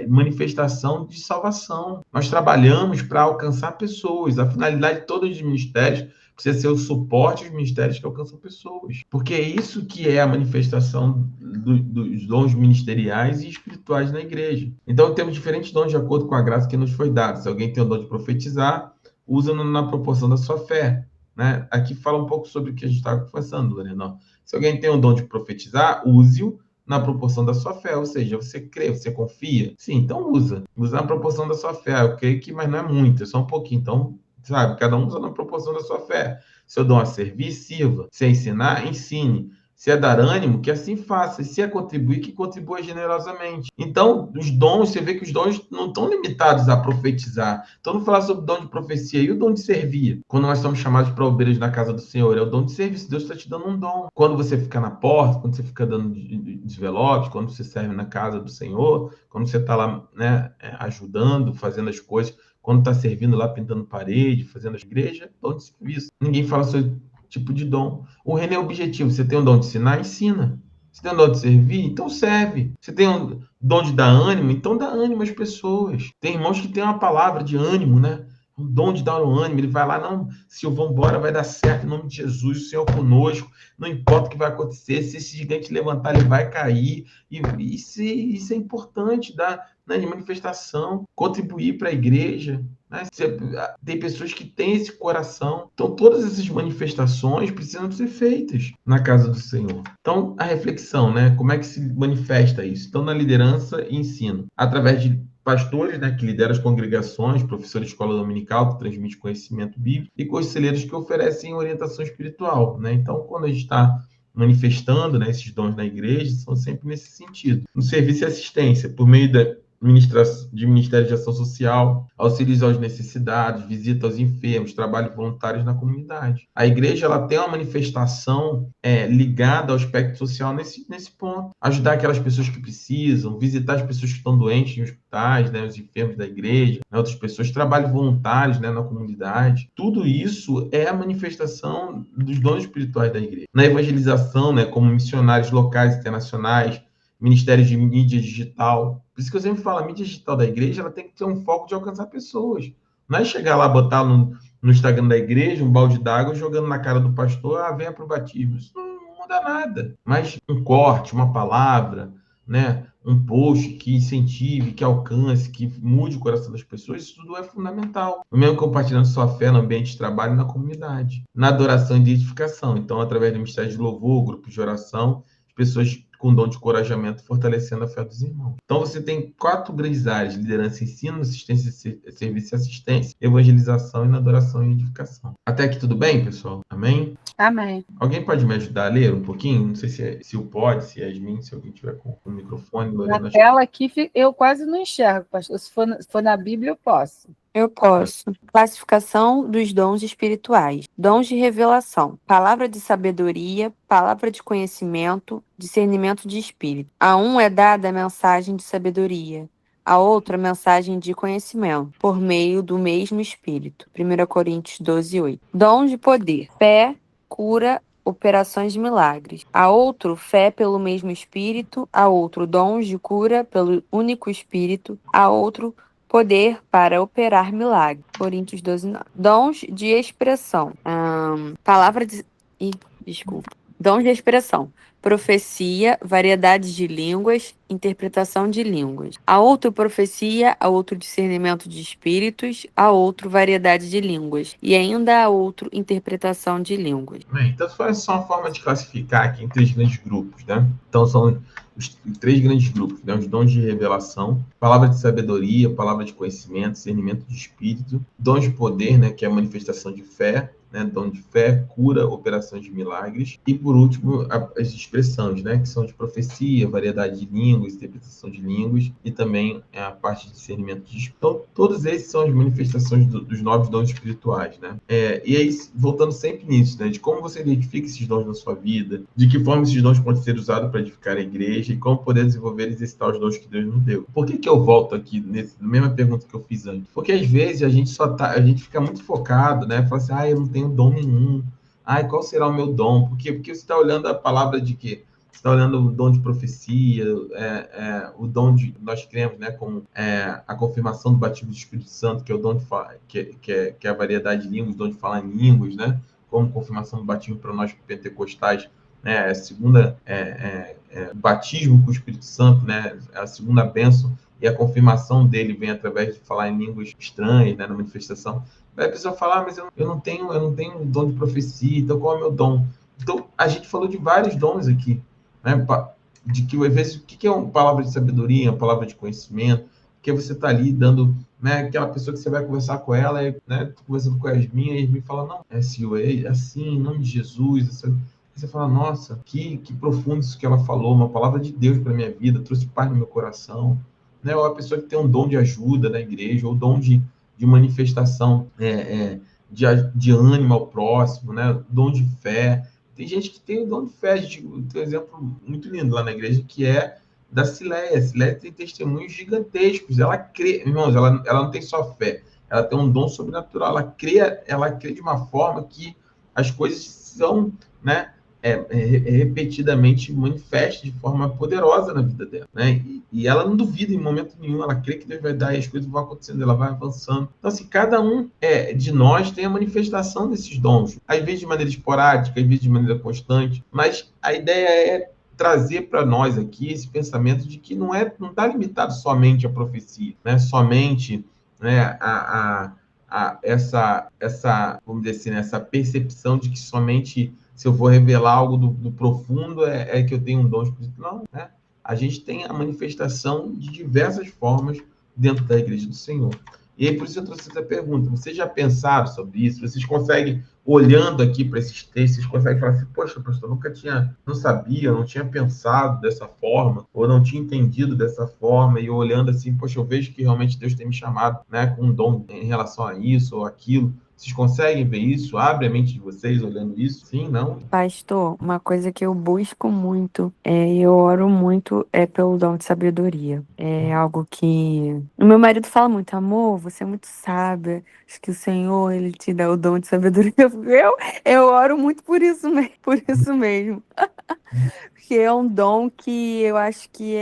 manifestação de salvação. Nós trabalhamos para alcançar pessoas. A finalidade de todos os ministérios precisa ser o suporte dos ministérios que alcançam pessoas. Porque é isso que é a manifestação dos dons ministeriais e espirituais na igreja. Então, temos diferentes dons de acordo com a graça que nos foi dada. Se alguém tem o dom de profetizar, usa na proporção da sua fé, né? Aqui fala um pouco sobre o que a gente estava conversando, Lorena. Se alguém tem o dom de profetizar, use-o na proporção da sua fé, ou seja, você crê, você confia? Sim, então usa na proporção da sua fé. Eu creio que, mas não é muito, é só um pouquinho, então sabe? Cada um usa na proporção da sua fé. Se eu dou a servir, sirva. Se é ensinar, ensine. Se é dar ânimo, que assim faça. E se é contribuir, que contribua generosamente. Então, os dons, você vê que os dons não estão limitados a profetizar. Então, não falar sobre o dom de profecia e o dom de servir. Quando nós somos chamados para obreiros na casa do Senhor, é o dom de serviço. Deus está te dando um dom. Quando você fica na porta, quando você fica dando envelopes, quando você serve na casa do Senhor, quando você está lá, né, ajudando, fazendo as coisas, quando está servindo lá, pintando parede, fazendo as igrejas, dom de serviço. Ninguém fala sobre tipo de dom. O reino é objetivo. Você tem um dom de ensinar? Ensina. Você tem um dom de servir? Então serve. Você tem um dom de dar ânimo? Então dá ânimo às pessoas. Tem irmãos que têm uma palavra de ânimo, né? Um dom de dar um ânimo. Ele vai lá, não, Silvão, bora, vai dar certo, em nome de Jesus, o Senhor conosco. Não importa o que vai acontecer, se esse gigante levantar, ele vai cair. E isso é importante, dar, né, de manifestação, contribuir para a igreja. Né? Tem pessoas que têm esse coração. Então, todas essas manifestações precisam ser feitas na casa do Senhor. Então, a reflexão, né? Como é que se manifesta isso? Então, na liderança e ensino. Através de pastores, né, que lideram as congregações, professores de escola dominical, que transmitem conhecimento bíblico, e conselheiros que oferecem orientação espiritual. Né? Então, quando a gente está manifestando, né, esses dons na igreja, são sempre nesse sentido. No serviço e assistência, por meio de Ministério de Ação Social, auxílios aos necessitados, visita aos enfermos, trabalho voluntários na comunidade. A igreja ela tem uma manifestação ligada ao aspecto social nesse ponto. Ajudar aquelas pessoas que precisam, visitar as pessoas que estão doentes em hospitais, né, os enfermos da igreja, né, outras pessoas, trabalho voluntários, né, na comunidade. Tudo isso é a manifestação dos dons espirituais da igreja. Na evangelização, né, como missionários locais e internacionais, ministérios de mídia digital. Por isso que eu sempre falo, a mídia digital da igreja ela tem que ter um foco de alcançar pessoas. Não é chegar lá, botar no Instagram da igreja um balde d'água jogando na cara do pastor, venha para o batismo. Isso não muda nada. Mas um corte, uma palavra, né, um post que incentive, que alcance, que mude o coração das pessoas, isso tudo é fundamental. O mesmo compartilhando sua fé no ambiente de trabalho e na comunidade. Na adoração e identificação. Então, através do ministério de louvor, grupos de oração, as pessoas com dom de encorajamento, fortalecendo a fé dos irmãos. Então, você tem 4 grandes áreas: liderança, ensino, assistência, serviço e assistência, evangelização e na adoração e edificação. Até aqui tudo bem, pessoal? Amém? Amém. Alguém pode me ajudar a ler um pouquinho? Não sei se o pode, se é Yasmin, se alguém tiver com o microfone. Lorena, Na tela aqui eu quase não enxergo, pastor. Se for na Bíblia, eu posso. Eu posso. Classificação dos dons espirituais. Dons de revelação. Palavra de sabedoria, palavra de conhecimento, discernimento de espírito. A um é dada a mensagem de sabedoria, a outra a mensagem de conhecimento, por meio do mesmo espírito. 1 Coríntios 12:8. Dons de poder. Fé, cura, operações de milagres. A outro, fé pelo mesmo espírito, a outro, dons de cura pelo único espírito, a outro, poder para operar milagres. Coríntios 12:9. Dons de expressão. Dons de expressão. Profecia, variedades de línguas, interpretação de línguas. A outro profecia, a outro discernimento de espíritos, a outro variedade de línguas. E ainda a outro interpretação de línguas. Bem, então, foi só uma forma de classificar aqui em 3 grandes grupos, né? Então, são os 3 grandes grupos, né? Os dons de revelação, palavra de sabedoria, palavra de conhecimento, discernimento de espírito, dons de poder, né? Que é a manifestação de fé, né? Dom de fé, cura, operações de milagres. E, por último, as expressões, né? Que são de profecia, variedade de línguas, interpretação de línguas e também a parte de discernimento de espírito. Então, todos esses são as manifestações dos 9 dons espirituais, né? E aí, voltando sempre nisso, né? De como você identifica esses dons na sua vida, de que forma esses dons podem ser usados para edificar a igreja e como poder desenvolver e exercitar os dons que Deus nos deu. Por que eu volto aqui na mesma pergunta que eu fiz antes? Porque às vezes a gente fica muito focado, né? Fala assim, eu não tenho dom nenhum. Qual será o meu dom? Por quê? Porque você está olhando a palavra de quê? Você está olhando o dom de profecia, o dom de, nós cremos, né, como a confirmação do batismo do Espírito Santo, que é o dom de que é a variedade de línguas, o dom de falar em línguas, né, como confirmação do batismo para nós pentecostais, né, a segunda batismo com o Espírito Santo, né, a segunda bênção, e a confirmação dele vem através de falar em línguas estranhas, né, na manifestação. Aí a pessoa fala, mas eu não tenho dom de profecia, então qual é o meu dom? Então, a gente falou de vários dons aqui, né, de que, às vezes, o que é uma palavra de sabedoria, uma palavra de conhecimento, que você está ali dando né? Aquela pessoa que você vai conversar com ela, né? Tô conversando com a Yasmin, a Yasmin fala, não, é assim, em nome de Jesus, assim. Você fala, nossa, que profundo isso que ela falou, uma palavra de Deus para minha vida, trouxe paz no meu coração, né? Ou a pessoa que tem um dom de ajuda na igreja, ou dom de manifestação de ânimo ao próximo, né? Dom de fé. Tem gente que tem o dom de fé. Tem um exemplo muito lindo lá na igreja, que é da Cileia. A Cileia tem testemunhos gigantescos. Ela crê, irmãos, ela não tem só fé, ela tem um dom sobrenatural. Ela crê de uma forma que as coisas são, né, repetidamente manifestas de forma poderosa na vida dela, né? E ela não duvida em momento nenhum, ela crê que Deus vai dar e as coisas vão acontecendo, ela vai avançando. Então, assim, cada um de nós tem a manifestação desses dons, às vezes de maneira esporádica, às vezes de maneira constante, mas a ideia é trazer para nós aqui esse pensamento de que não está limitado somente à profecia, né? Somente, né, essa, vamos dizer assim, né, essa percepção de que somente se eu vou revelar algo do profundo é que eu tenho um dom espiritual. Não, né? A gente tem a manifestação de diversas formas dentro da igreja do Senhor. E aí, por isso eu trouxe essa pergunta. Vocês já pensaram sobre isso? Vocês conseguem, olhando aqui para esses textos, vocês conseguem falar assim, poxa, pastor, não sabia, não tinha pensado dessa forma, ou não tinha entendido dessa forma, e eu olhando assim, poxa, eu vejo que realmente Deus tem me chamado, né, com um dom em relação a isso ou aquilo. Vocês conseguem ver isso? Abre a mente de vocês olhando isso? Sim, não? Pastor, uma coisa que eu busco muito, eu oro muito, é pelo dom de sabedoria. É algo que o meu marido fala muito, amor, você é muito sábia, acho que o Senhor, ele te dá o dom de sabedoria. Eu oro muito por isso mesmo. Porque é um dom que eu acho que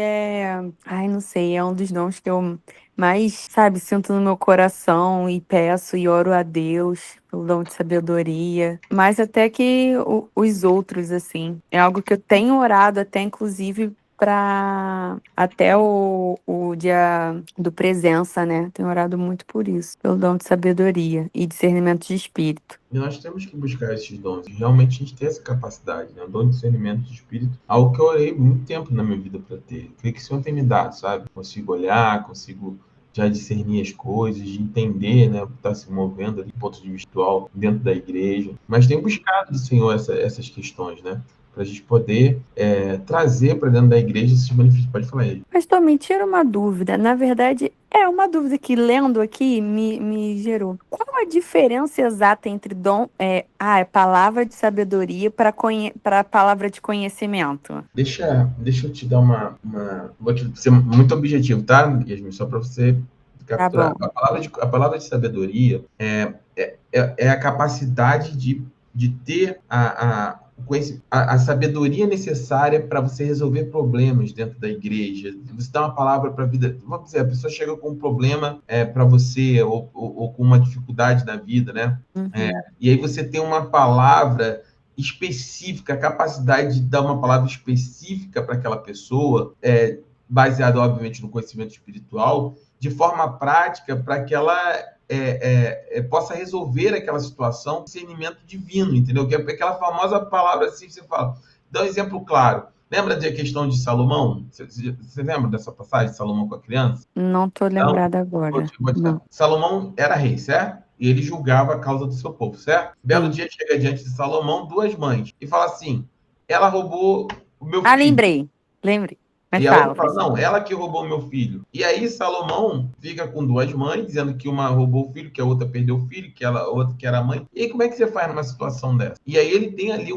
não sei, é um dos dons que eu mais, sabe, sinto no meu coração e peço e oro a Deus pelo dom de sabedoria. Mais até que os outros, assim. É algo que eu tenho orado até, inclusive, para até o dia do presença, né? Tenho orado muito por isso, pelo dom de sabedoria e discernimento de espírito. E nós temos que buscar esses dons. E realmente a gente tem essa capacidade, né? O dom de discernimento de espírito, algo que eu orei muito tempo na minha vida para ter. Creio que o Senhor tem me dado, sabe? Consigo olhar, consigo já discernir as coisas, de entender, né, o que está se movendo ali, do ponto de vista espiritual dentro da igreja. Mas tenho buscado do Senhor essas questões, né? Para a gente poder trazer para dentro da igreja esses benefícios. Pode falar aí. Pastor, me tira uma dúvida. Na verdade, é uma dúvida que, lendo aqui, me gerou. Qual a diferença exata entre palavra de sabedoria para palavra de conhecimento? Deixa eu te dar vou ser muito objetivo, tá, Yasmin? Só para você capturar. Tá bom. A palavra de sabedoria é a capacidade de ter a sabedoria necessária para você resolver problemas dentro da igreja. Você dá uma palavra para a vida. Vamos dizer, a pessoa chega com um problema para você, ou com uma dificuldade na vida, né? Uhum. E aí você tem uma palavra específica, a capacidade de dar uma palavra específica para aquela pessoa, baseada, obviamente, no conhecimento espiritual, de forma prática, para que ela possa resolver aquela situação com discernimento divino, entendeu? Que é aquela famosa palavra assim, você fala. Dá um exemplo claro. Lembra da questão de Salomão? Você lembra dessa passagem de Salomão com a criança? Não estou lembrada agora. Não. Salomão era rei, certo? E ele julgava a causa do seu povo, certo? Belo dia chega diante de Salomão duas mães e fala assim, ela roubou o meu filho. Lembrei. Mas e a outra fala, não, ela que roubou o meu filho. E aí Salomão fica com duas mães, dizendo que uma roubou o filho, que a outra perdeu o filho, que a outra que era a mãe. E aí como é que você faz numa situação dessa? E aí ele tem ali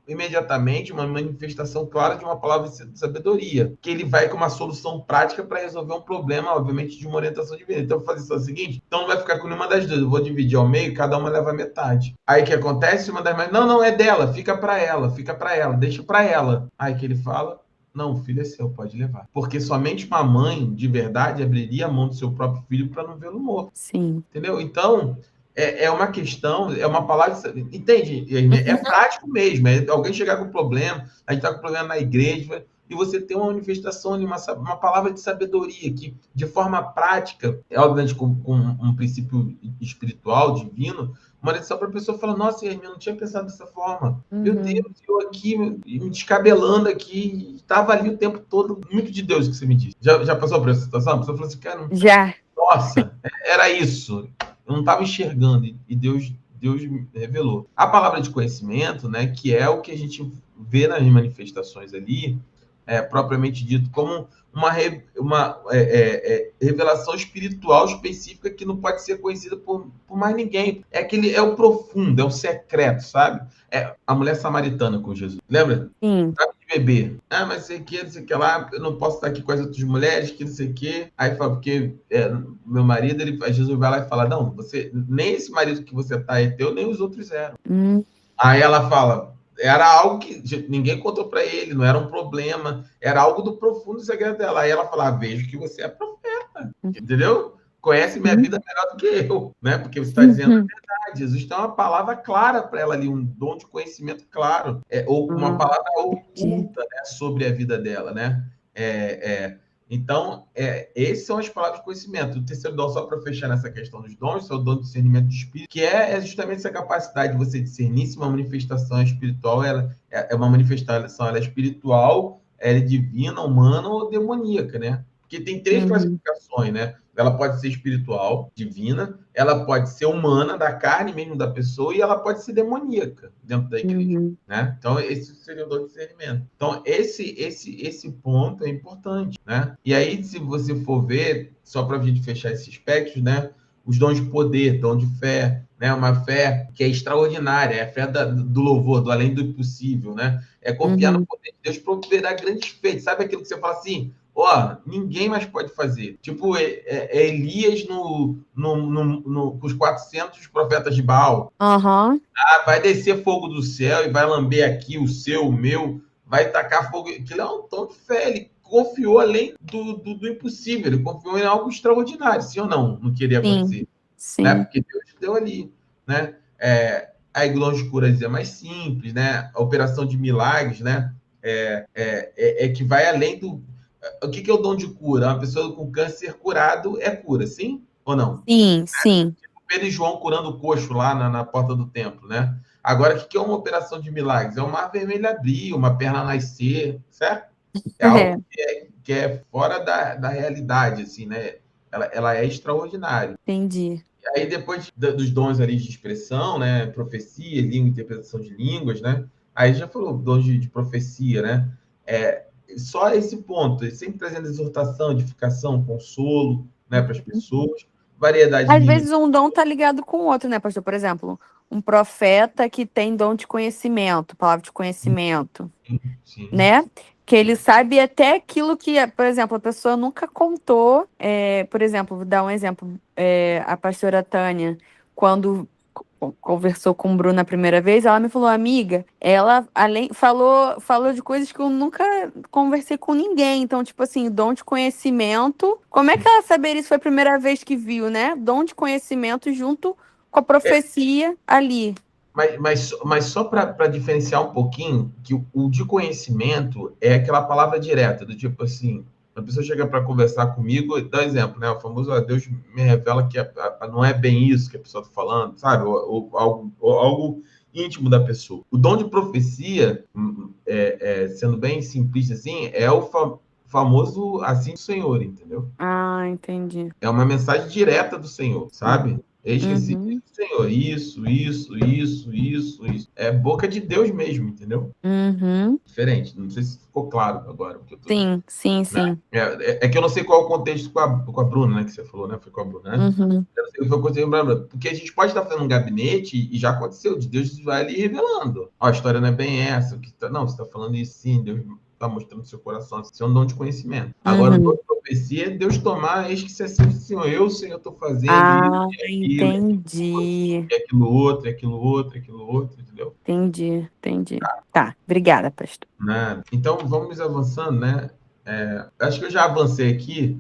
imediatamente uma manifestação clara de uma palavra de sabedoria, que ele vai com uma solução prática para resolver um problema, obviamente, de uma orientação divina. Então, eu vou fazer o seguinte, então não vai ficar com nenhuma das duas, eu vou dividir ao meio, cada uma leva metade. Aí o que acontece? Uma das mães, não, é dela, fica para ela, deixa para ela. Aí que ele fala, não, o filho é seu, pode levar. Porque somente uma mãe, de verdade, abriria a mão do seu próprio filho para não vê-lo morto. Sim. Entendeu? Então, é uma questão, é uma palavra... Entende? É prático mesmo. Alguém chegar com problema, a gente está com problema na igreja, e você tem uma manifestação de uma palavra de sabedoria que, de forma prática, obviamente com um princípio espiritual, divino, uma lição para a pessoa falar, nossa, eu não tinha pensado dessa forma. Meu Deus, eu aqui, me descabelando aqui, estava ali o tempo todo, muito de Deus que você me disse. Já passou por essa situação? A pessoa falou assim, cara... Já. nossa, era isso. Eu não estava enxergando e Deus me revelou. A palavra de conhecimento, né, que é o que a gente vê nas manifestações ali, propriamente dito, como uma revelação espiritual específica que não pode ser conhecida por mais ninguém. É o profundo, é o secreto, sabe? É a mulher samaritana com Jesus. Lembra? Sim. Sabe de beber. Mas sei que, não sei que lá, eu não posso estar aqui com as outras mulheres, que não sei o que. Aí fala, porque meu marido, Jesus vai lá e fala, não, você, nem esse marido que você tá é teu, nem os outros eram. Aí ela fala, era algo que ninguém contou para ele, não era um problema, era algo do profundo segredo dela. Aí ela fala, vejo que você é profeta, entendeu? Conhece minha vida melhor do que eu, né? Porque você está dizendo a verdade. Jesus tem uma palavra clara para ela ali, um dom de conhecimento claro, ou uma palavra oculta, né, sobre a vida dela, né? Então, essas são as palavras de conhecimento. O terceiro dom, só para fechar nessa questão dos dons, é o dom de discernimento de espírito, que é justamente essa capacidade de você discernir se uma manifestação espiritual ela é uma manifestação, ela é espiritual, ela é divina, humana ou demoníaca, né? Porque tem três classificações, né? Ela pode ser espiritual, divina, ela pode ser humana, da carne mesmo da pessoa, e ela pode ser demoníaca dentro da igreja, né? Então, esse seria o dom de discernimento. Então, esse ponto é importante, né? E aí, se você for ver, só para a gente fechar esses aspectos, né? Os dons de poder, dom de fé, né? Uma fé que é extraordinária, é a fé do louvor, do além do impossível, né? É confiar no poder de Deus para operar grandes feitos. Sabe aquilo que você fala assim? Ninguém mais pode fazer. Tipo, Elias com os 400 profetas de Baal. Vai descer fogo do céu e vai lamber aqui o seu, o meu, vai tacar fogo. Aquilo é um tom de fé. Ele confiou além do impossível. Ele confiou em algo extraordinário. Sim ou não? Não queria acontecer. Sim. Né? Porque Deus deu ali. Né? A dom de curas é mais simples, né? A operação de milagres, né? Que vai além do... O que é o dom de cura? Uma pessoa com câncer curado é cura, sim ou não? Sim. Tipo Pedro e João curando o coxo lá na porta do templo, né? Agora, o que é uma operação de milagres? É um mar vermelho abrir, uma perna nascer, certo? É algo que é fora da realidade, assim, né? Ela é extraordinária. Entendi. E aí, depois dos dons ali de expressão, né? Profecia, língua, interpretação de línguas, né? Aí já falou dons de profecia, né? Só esse ponto, sempre trazendo exortação, edificação, consolo, né, para as pessoas, variedade Às de vezes um dom tá ligado com o outro, né, pastor? Por exemplo, um profeta que tem dom de conhecimento, palavra de conhecimento, sim. né? Que ele sabe até aquilo que, por exemplo, a pessoa nunca contou. Por exemplo, vou dar um exemplo. A pastora Tânia, quando conversou com o Bruno a primeira vez, ela me falou, amiga, ela falou de coisas que eu nunca conversei com ninguém. Então, tipo assim, dom de conhecimento. Como é que ela saberia se foi a primeira vez que viu, né? Dom de conhecimento junto com a profecia ali. Mas só para diferenciar um pouquinho, que o de conhecimento é aquela palavra direta, do tipo assim, a pessoa chega para conversar comigo, dá exemplo, né? O famoso, Deus me revela que não é bem isso que a pessoa está falando, sabe? Ou algo íntimo da pessoa. O dom de profecia, sendo bem simplista assim, é o famoso assim do Senhor, entendeu? Entendi. É uma mensagem direta do Senhor, sabe? Eis que esse Senhor, isso. É boca de Deus mesmo, entendeu? Diferente. Não sei se ficou claro agora. Porque eu tô, Sim. É que eu não sei qual é o contexto com a Bruna, né? Que você falou, né? Foi com a Bruna, né? Eu não sei o que foi acontecendo com a Bruna. Porque a gente pode estar fazendo um gabinete e já aconteceu, de Deus vai ali revelando. A história não é bem essa. Não, você está falando isso sim, Deus está mostrando no seu coração. Isso é um dom de conhecimento. Agora, o dom de profecia é Deus tomar, eis que se assim, Senhor, Senhor, estou fazendo isso, entendi. aquilo outro, entendeu? Entendi. Tá, obrigada, pastor. Né? Então, vamos avançando, né? Acho que eu já avancei aqui,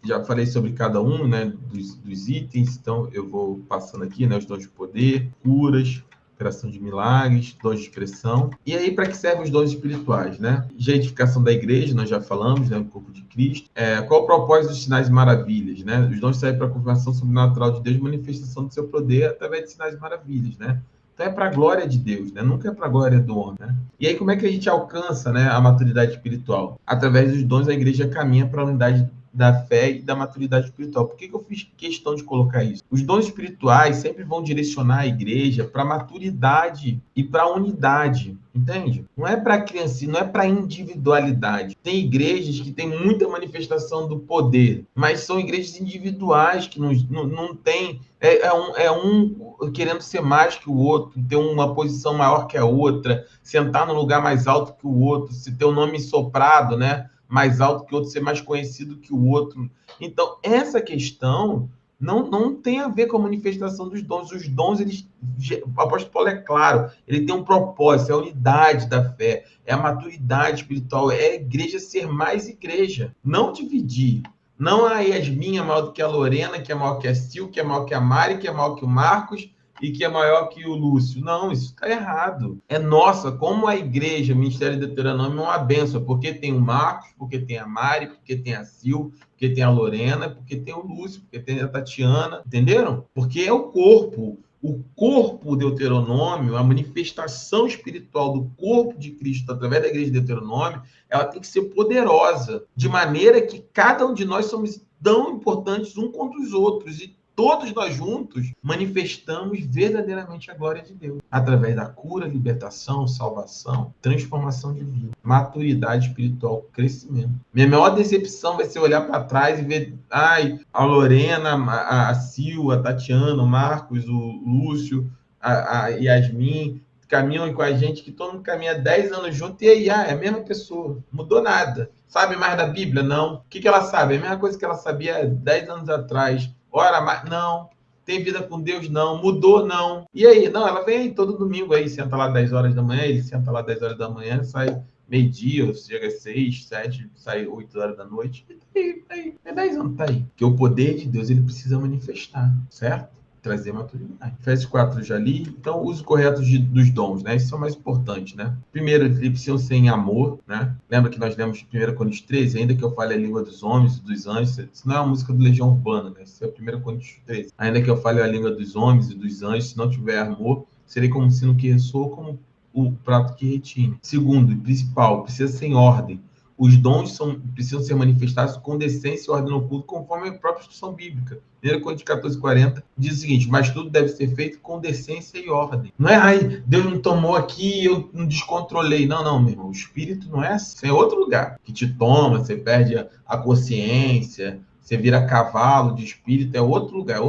já falei sobre cada um, né, dos itens, então eu vou passando aqui, né, os dons de poder, curas, operação de milagres, dons de expressão. E aí, para que servem os dons espirituais, né? Edificação da igreja, nós já falamos, né? O corpo de Cristo. Qual o propósito dos sinais e maravilhas, né? Os dons servem para a confirmação sobrenatural de Deus, manifestação do seu poder através de sinais e maravilhas, né? Então é para a glória de Deus, né? Nunca é para a glória do homem, né? E aí, como é que a gente alcança, né, a maturidade espiritual? Através dos dons, a igreja caminha para a unidade da fé e da maturidade espiritual. Por que eu fiz questão de colocar isso? Os dons espirituais sempre vão direcionar a igreja para maturidade e para unidade, entende? Não é para criança, não é para individualidade. Tem igrejas que têm muita manifestação do poder, mas são igrejas individuais que não tem... É um querendo ser mais que o outro, ter uma posição maior que a outra, sentar no lugar mais alto que o outro, se ter o nome soprado, né? Mais alto que o outro, ser mais conhecido que o outro. Então, essa questão não tem a ver com a manifestação dos dons. Os dons, o apóstolo Paulo é claro, ele tem um propósito, é a unidade da fé, é a maturidade espiritual, é a igreja ser mais igreja, não dividir. Não a Yasmin é maior do que a Lorena, que é maior que a Sil, que é maior que a Mari, que é maior que o Marcos, e que é maior que o Lúcio. Não, isso está errado. É nossa, como a igreja, o Ministério do Deuteronômio é uma benção, porque tem o Marcos, porque tem a Mari, porque tem a Sil, porque tem a Lorena, porque tem o Lúcio, porque tem a Tatiana, entenderam? Porque é o corpo. O corpo Deuteronômio, a manifestação espiritual do corpo de Cristo através da igreja de Deuteronômio, ela tem que ser poderosa, de maneira que cada um de nós somos tão importantes uns contra os outros, e todos nós juntos manifestamos verdadeiramente a glória de Deus, através da cura, libertação, salvação, transformação de vida, maturidade espiritual, crescimento. Minha maior decepção vai ser olhar para trás e ver, a Lorena, a Sil, a Tatiana, o Marcos, o Lúcio, a Yasmin, caminham com a gente, que todo mundo caminha 10 anos junto, e aí, é a mesma pessoa, mudou nada. Sabe mais da Bíblia? Não. O que ela sabe? É a mesma coisa que ela sabia 10 anos atrás. Ora, mas não. Tem vida com Deus? Não. Mudou? Não. E aí? Não, ela vem aí todo domingo aí, senta lá 10 horas da manhã, ele senta lá 10 horas da manhã, sai meio-dia, chega às 6, 7, sai 8 horas da noite. E tá aí. É 10 anos, tá aí. Porque o poder de Deus, ele precisa manifestar, certo? Trazer maturidade. Efésios 4 eu já li. Então, uso correto dos dons, né? Isso é o mais importante, né? Primeiro, eles precisam ser em amor, né? Lembra que nós lemos 1 Coríntios 13? Ainda que eu fale a língua dos homens e dos anjos, isso não é uma música do Legião Urbana, né? Isso é 1 Coríntios 13. Ainda que eu fale a língua dos homens e dos anjos, se não tiver amor, serei como o sino que ressoa, como o prato que retine. Segundo, e principal, precisa ser em ordem. Os dons precisam ser manifestados com decência e ordem no culto, conforme a própria instrução bíblica. 1 Coríntios 14:40 diz o seguinte: mas tudo deve ser feito com decência e ordem. Não é, Deus me tomou aqui e eu não descontrolei. Não, meu irmão. O espírito não é assim. É outro lugar que te toma, você perde a consciência, você vira cavalo de espírito. É outro lugar, é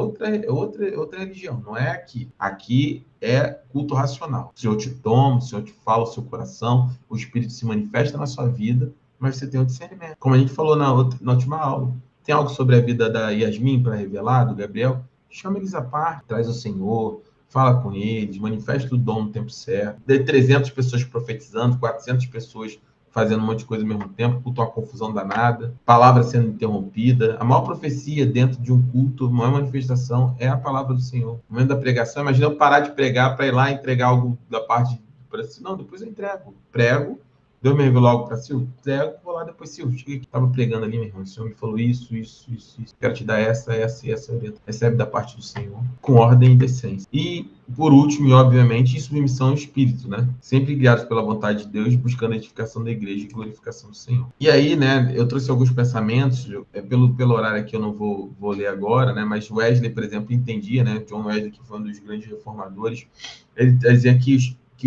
outra religião. Não é aqui. Aqui é culto racional. O Senhor te toma, o Senhor te fala o seu coração, o espírito se manifesta na sua vida, mas você tem o discernimento. Como a gente falou na última aula. Tem algo sobre a vida da Yasmin para revelar, do Gabriel? Chama eles à parte, traz o Senhor, fala com eles, manifesta o dom no tempo certo. Dê 300 pessoas profetizando, 400 pessoas fazendo um monte de coisa ao mesmo tempo, culto uma confusão danada, palavra sendo interrompida. A maior profecia dentro de um culto, a maior manifestação é a palavra do Senhor. No momento da pregação, imagina eu parar de pregar para ir lá entregar algo da parte para si. Não, depois eu entrego. Prego. Deus me revelou algo para Sil? Vou lá depois, Sil. Cheguei aqui, estava pregando ali, meu irmão. O Senhor me falou isso. Quero te dar essa orientação. Recebe da parte do Senhor, com ordem e decência. E, por último, e obviamente, em submissão ao Espírito, né? Sempre guiados pela vontade de Deus, buscando a edificação da igreja e glorificação do Senhor. E aí, né, eu trouxe alguns pensamentos, pelo horário aqui eu não vou ler agora, né? Mas Wesley, por exemplo, entendia, né? John Wesley, que foi um dos grandes reformadores, ele dizia que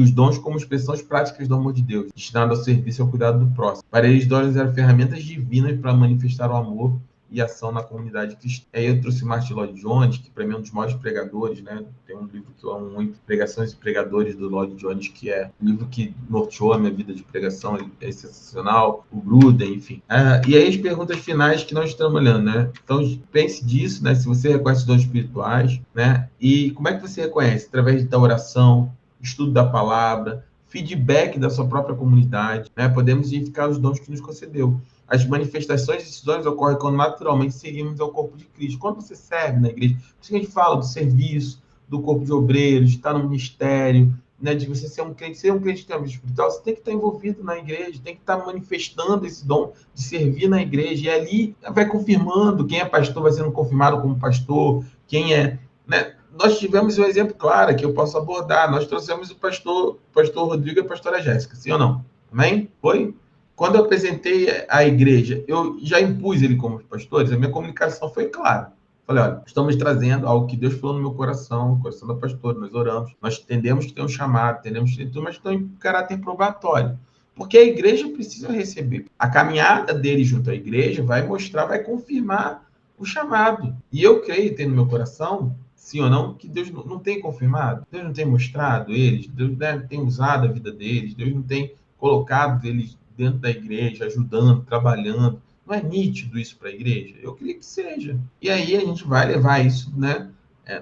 os dons como expressões práticas do amor de Deus, destinados ao serviço e ao cuidado do próximo. Para eles, dons eram ferramentas divinas para manifestar o amor e ação na comunidade cristã. Aí eu trouxe Martin Lloyd Jones, que para mim é um dos maiores pregadores, né? Tem um livro que eu amo muito, Pregações e Pregadores, do Lloyd Jones, que é um livro que norteou a minha vida de pregação, é sensacional. O Gruden, enfim. E aí as perguntas finais que nós estamos olhando, né? Então pense disso, né? Se você reconhece os dons espirituais, né? E como é que você reconhece? Através da oração, estudo da palavra, feedback da sua própria comunidade, né? Podemos identificar os dons que nos concedeu. As manifestações desses dons ocorrem quando naturalmente seguimos ao corpo de Cristo. Quando você serve na igreja, por isso que a gente fala do serviço, do corpo de obreiros, de estar no ministério, né? De você ser um crente que tem a vida espiritual, você tem que estar envolvido na igreja, tem que estar manifestando esse dom de servir na igreja. E ali vai confirmando quem é pastor, vai sendo confirmado como pastor, quem é, né? Nós tivemos um exemplo claro que eu posso abordar. Nós trouxemos o pastor Rodrigo e a pastora Jéssica, sim ou não? Amém? Foi? Quando eu apresentei a igreja, eu já impus ele como pastores, a minha comunicação foi clara. Falei, olha, estamos trazendo algo que Deus falou no meu coração, no coração da pastora, nós oramos, nós entendemos que tem um chamado, entendemos que tem tudo, mas estão em caráter probatório. Porque a igreja precisa receber. A caminhada dele junto à igreja vai mostrar, vai confirmar o chamado. E eu creio, tem no meu coração, sim ou não, que Deus não tem confirmado, Deus não tem mostrado eles, Deus não tem usado a vida deles, Deus não tem colocado eles dentro da igreja, ajudando, trabalhando. Não é nítido isso para a igreja? Eu queria que seja. E aí a gente vai levar isso, né,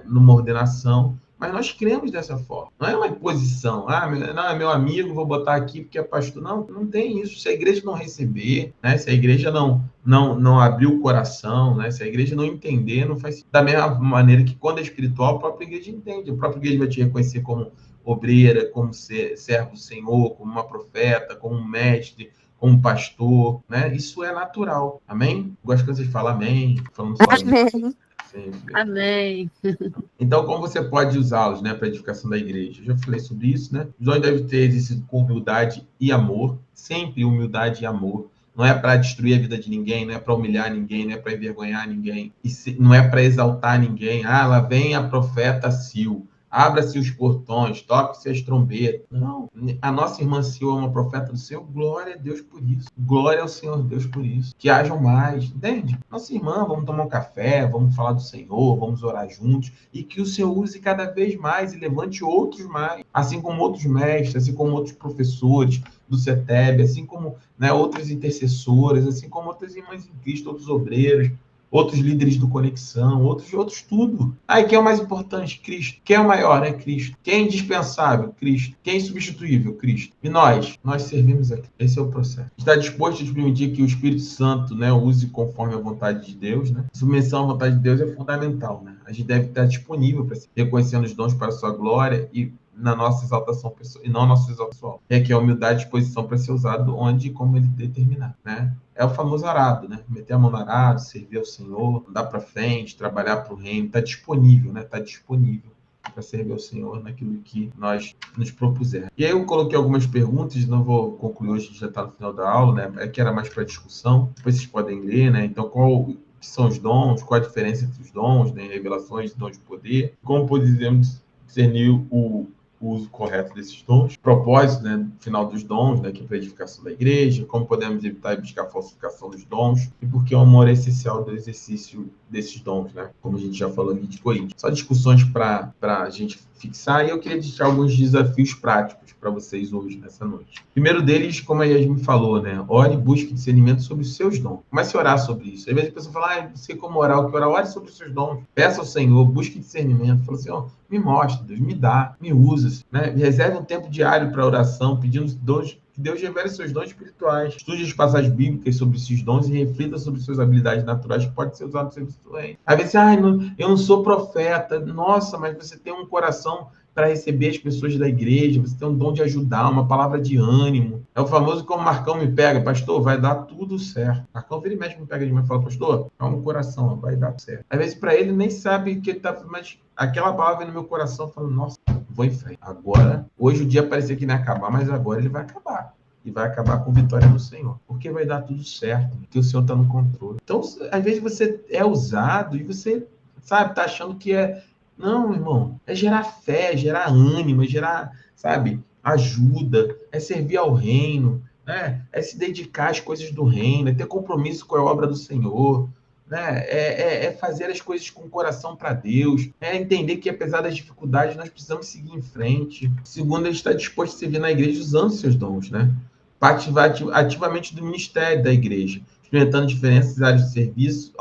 numa ordenação, mas nós cremos dessa forma. Não é uma imposição. Não, é meu amigo, vou botar aqui porque é pastor. Não, não tem isso. Se a igreja não receber, né, se a igreja não abrir o coração, né, se a igreja não entender, não faz da mesma maneira que quando é espiritual, a própria igreja entende. A própria igreja vai te reconhecer como obreira, como servo do Senhor, como uma profeta, como um mestre, como um pastor, né? Isso é natural. Amém? Gosto que vocês falam amém, falando só amém. Amém. Sempre. Amém. Então, como você pode usá-los, né, para a edificação da igreja? Eu já falei sobre isso, né? Os dons devem ter exercido com humildade e amor, sempre humildade e amor. Não é para destruir a vida de ninguém, não é para humilhar ninguém, não é para envergonhar ninguém, não é para exaltar ninguém. Lá vem a profeta Sil. Abra-se os portões, toque-se as trombetas. Não. A nossa irmã Sil é uma profeta do Senhor. Glória a Deus por isso. Glória ao Senhor Deus por isso. Que hajam mais. Entende? Nossa irmã, vamos tomar um café, vamos falar do Senhor, vamos orar juntos. E que o Senhor use cada vez mais e levante outros mais. Assim como outros mestres, assim como outros professores do CETEB, assim como, né, outras intercessoras, assim como outras irmãs em Cristo, outros obreiros, outros líderes do Conexão, outros tudo. E quem é o mais importante? Cristo. Quem é o maior? É Cristo. Quem é indispensável? Cristo. Quem é insubstituível? Cristo. E nós servimos aqui. Esse é o processo. Está disposto a permitir que o Espírito Santo, né, use conforme a vontade de Deus, né? Submissão à vontade de Deus é fundamental, né? A gente deve estar disponível para reconhecendo os dons para a sua glória e na nossa exaltação pessoal, e não nossa exaltação. É que a humildade e disposição para ser usado onde e como ele determinar, né? É o famoso arado, né? Meter a mão no arado, servir ao Senhor, andar para frente, trabalhar para o reino, está disponível, né? Está disponível para servir ao Senhor naquilo que nós nos propusermos. E aí eu coloquei algumas perguntas, não vou concluir hoje, a gente já está no final da aula, né? É que era mais para discussão, depois vocês podem ler, né? Então, qual são os dons, qual a diferença entre os dons, né? Revelações, dons de poder, como podemos discernir o uso correto desses dons, propósito, né, final dos dons, né, que é para a edificação da igreja, como podemos evitar e buscar a falsificação dos dons, e por que o amor é essencial do exercício desses dons, né, como a gente já falou aqui de Coríntios. Só discussões para a gente fixar, e eu queria deixar alguns desafios práticos para vocês hoje, nessa noite. Primeiro deles, como a Yasmin falou, né, ore e busque discernimento sobre os seus dons. Comece a orar sobre isso. Às vezes a pessoa fala, não sei como orar, o que orar, ore sobre os seus dons. Peça ao Senhor, busque discernimento. Fala assim, me mostra, Deus, me dá, me usa, né? Reserve um tempo diário para oração, pedindo dons, que Deus revele seus dons espirituais. Estude as passagens bíblicas sobre esses dons e reflita sobre suas habilidades naturais que podem ser usadas no serviço do reino. Às vezes, eu não sou profeta. Nossa, mas você tem um coração para receber as pessoas da igreja, você tem um dom de ajudar, uma palavra de ânimo. É o famoso como Marcão me pega, pastor, vai dar tudo certo. Marcão vira e mexe, me pega de mim e fala, pastor, calma o coração, vai dar certo. Às vezes, para ele, nem sabe que ele tá, mas aquela palavra vem no meu coração, falando, nossa, vou em frente. Agora, hoje o dia parecia que não ia acabar, mas agora ele vai acabar. E vai acabar com vitória no Senhor. Porque vai dar tudo certo, porque o Senhor está no controle. Então, às vezes você é usado e você, sabe, tá achando que é... Não, irmão, é gerar fé, é gerar ânimo, é gerar, sabe, ajuda, é servir ao reino, né? É se dedicar às coisas do reino, é ter compromisso com a obra do Senhor, né? É fazer as coisas com o coração para Deus, é entender que apesar das dificuldades nós precisamos seguir em frente. Segundo, ele está disposto a servir na igreja usando seus dons, né? Participar ativamente do ministério da igreja, experimentando diferentes áreas de serviço.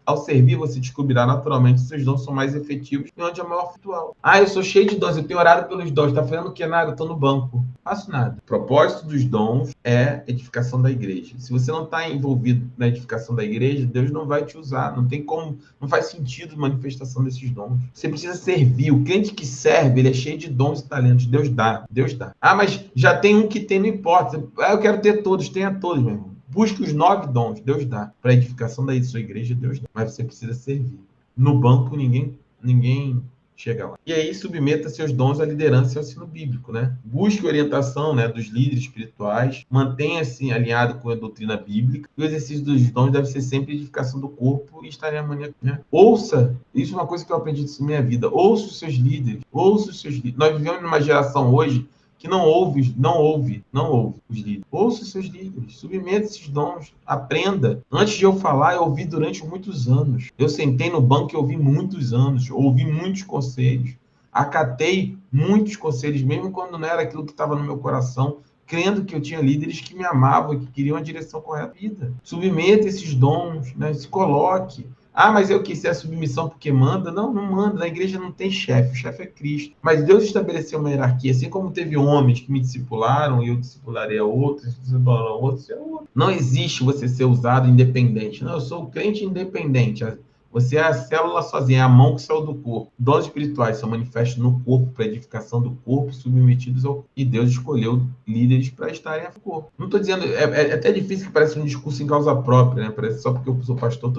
Ao servir, você descobrirá naturalmente que seus dons são mais efetivos e onde é maior ritual. Eu sou cheio de dons, eu tenho orado pelos dons. Está fazendo o que? Nada, eu estou no banco. Não faço nada. O propósito dos dons é edificação da igreja. Se você não está envolvido na edificação da igreja, Deus não vai te usar. Não tem como, não faz sentido a manifestação desses dons. Você precisa servir. O crente que serve, ele é cheio de dons e talentos. Deus dá. Deus dá. Mas já tem um que tem, não importa. Eu quero ter todos. Tenha todos, meu irmão. Busque os 9 dons, Deus dá. Para a edificação da sua igreja, Deus dá. Mas você precisa servir. No banco, ninguém chega lá. E aí submeta seus dons à liderança e ao ensino bíblico, né? Busque orientação, né, dos líderes espirituais, mantenha-se alinhado com a doutrina bíblica, e o exercício dos dons deve ser sempre edificação do corpo e estar em harmonia, né? Ouça, isso é uma coisa que eu aprendi na minha vida, ouça os seus líderes, ouça os seus líderes. Nós vivemos numa geração hoje que não ouve os líderes. Ouça os seus líderes, submeta esses dons, aprenda. Antes de eu falar, eu ouvi durante muitos anos. Eu sentei no banco e ouvi muitos anos, ouvi muitos conselhos, acatei muitos conselhos, mesmo quando não era aquilo que estava no meu coração, crendo que eu tinha líderes que me amavam e que queriam a direção correta da vida. Submeta esses dons, né? Se coloque. Ah, mas eu quis ser a submissão porque manda. Não, não manda. Na igreja não tem chefe. O chefe é Cristo. Mas Deus estabeleceu uma hierarquia. Assim como teve homens que me discipularam e eu discipularei a outros, discipularão a outros, não existe você ser usado independente. Não, eu sou o crente independente. Você é a célula sozinha, é a mão que saiu do corpo. Dons espirituais são manifestos no corpo, para edificação do corpo, submetidos ao... E Deus escolheu líderes para estarem no corpo. Não estou dizendo... É até difícil que parece um discurso em causa própria, né? Parece só porque eu sou pastor.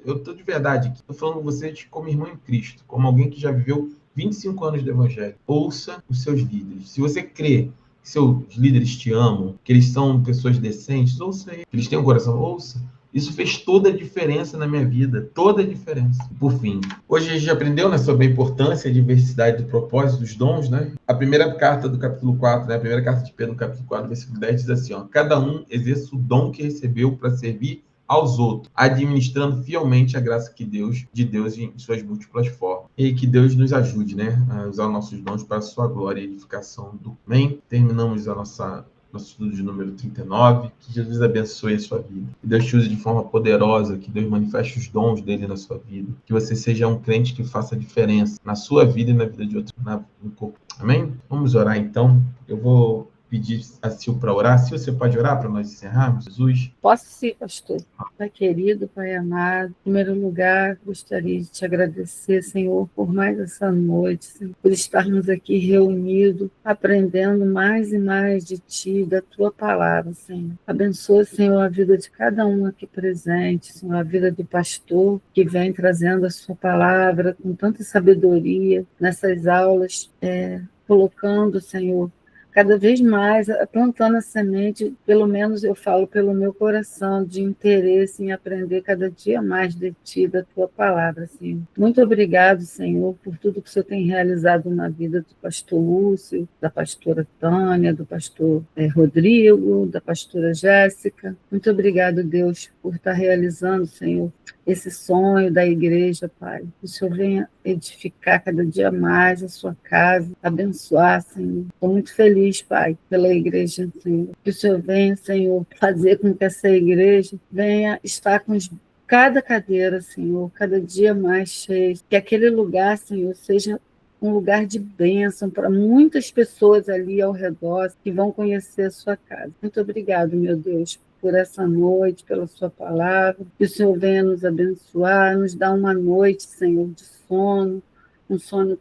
Eu estou de verdade aqui. Estou falando com vocês como irmão em Cristo, como alguém que já viveu 25 anos de evangelho. Ouça os seus líderes. Se você crê que seus líderes te amam, que eles são pessoas decentes, ouça eles. Que eles têm um coração, ouça. Isso fez toda a diferença na minha vida, toda a diferença. Por fim, hoje a gente aprendeu, né, sobre a importância e a diversidade do propósito, dos dons, né? A primeira carta do capítulo 4, né, a primeira carta de Pedro, no capítulo 4, versículo 10, diz assim, ó, cada um exerça o dom que recebeu para servir aos outros, administrando fielmente a graça de Deus em suas múltiplas formas. E que Deus nos ajude, né, a usar nossos dons para a sua glória e edificação do bem. Terminamos nosso estudo de número 39, que Jesus abençoe a sua vida, que Deus te use de forma poderosa, que Deus manifeste os dons dele na sua vida, que você seja um crente que faça a diferença na sua vida e na vida de outros, no corpo. Amém? Vamos orar então. Eu vou pedir a Sil para orar. Sil, você pode orar para nós encerrarmos, Jesus? Posso sim, pastor. Pai querido, Pai amado, em primeiro lugar, gostaria de te agradecer, Senhor, por mais essa noite, Senhor, por estarmos aqui reunidos, aprendendo mais e mais de Ti, da Tua palavra, Senhor. Abençoa, Senhor, a vida de cada um aqui presente, Senhor, a vida do pastor que vem trazendo a Sua palavra com tanta sabedoria nessas aulas, colocando, Senhor, cada vez mais, plantando a semente, pelo menos eu falo pelo meu coração, de interesse em aprender cada dia mais de Ti, da Tua palavra, Senhor. Muito obrigado, Senhor, por tudo que o Senhor tem realizado na vida do pastor Lúcio, da pastora Tânia, do pastor Rodrigo, da pastora Jéssica. Muito obrigado, Deus, por estar realizando, Senhor, esse sonho da igreja, Pai. Que o Senhor venha edificar cada dia mais a sua casa, abençoar, Senhor. Estou muito feliz, Pai, pela igreja, Senhor. Que o Senhor venha, Senhor, fazer com que essa igreja venha estar com cada cadeira, Senhor, cada dia mais cheia. Que aquele lugar, Senhor, seja um lugar de bênção para muitas pessoas ali ao redor que vão conhecer a sua casa. Muito obrigado, meu Deus, por essa noite, pela sua palavra. Que o Senhor venha nos abençoar, nos dar uma noite, Senhor, de sono, um sono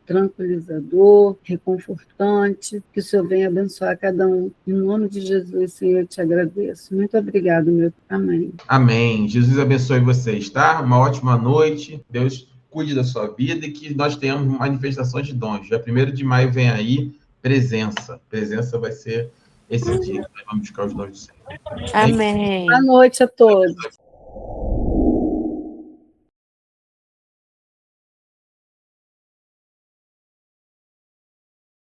tranquilizador, reconfortante. Que o Senhor venha abençoar cada um. Em nome de Jesus, Senhor, eu te agradeço. Muito obrigado, meu. Amém. Amém. Jesus abençoe vocês, tá? Uma ótima noite. Deus cuide da sua vida e que nós tenhamos manifestações de dons. Dia 1º de maio vem aí, presença. Presença vai ser esse dia que nós vamos buscar os dons do Senhor. Amém. Boa noite a todos.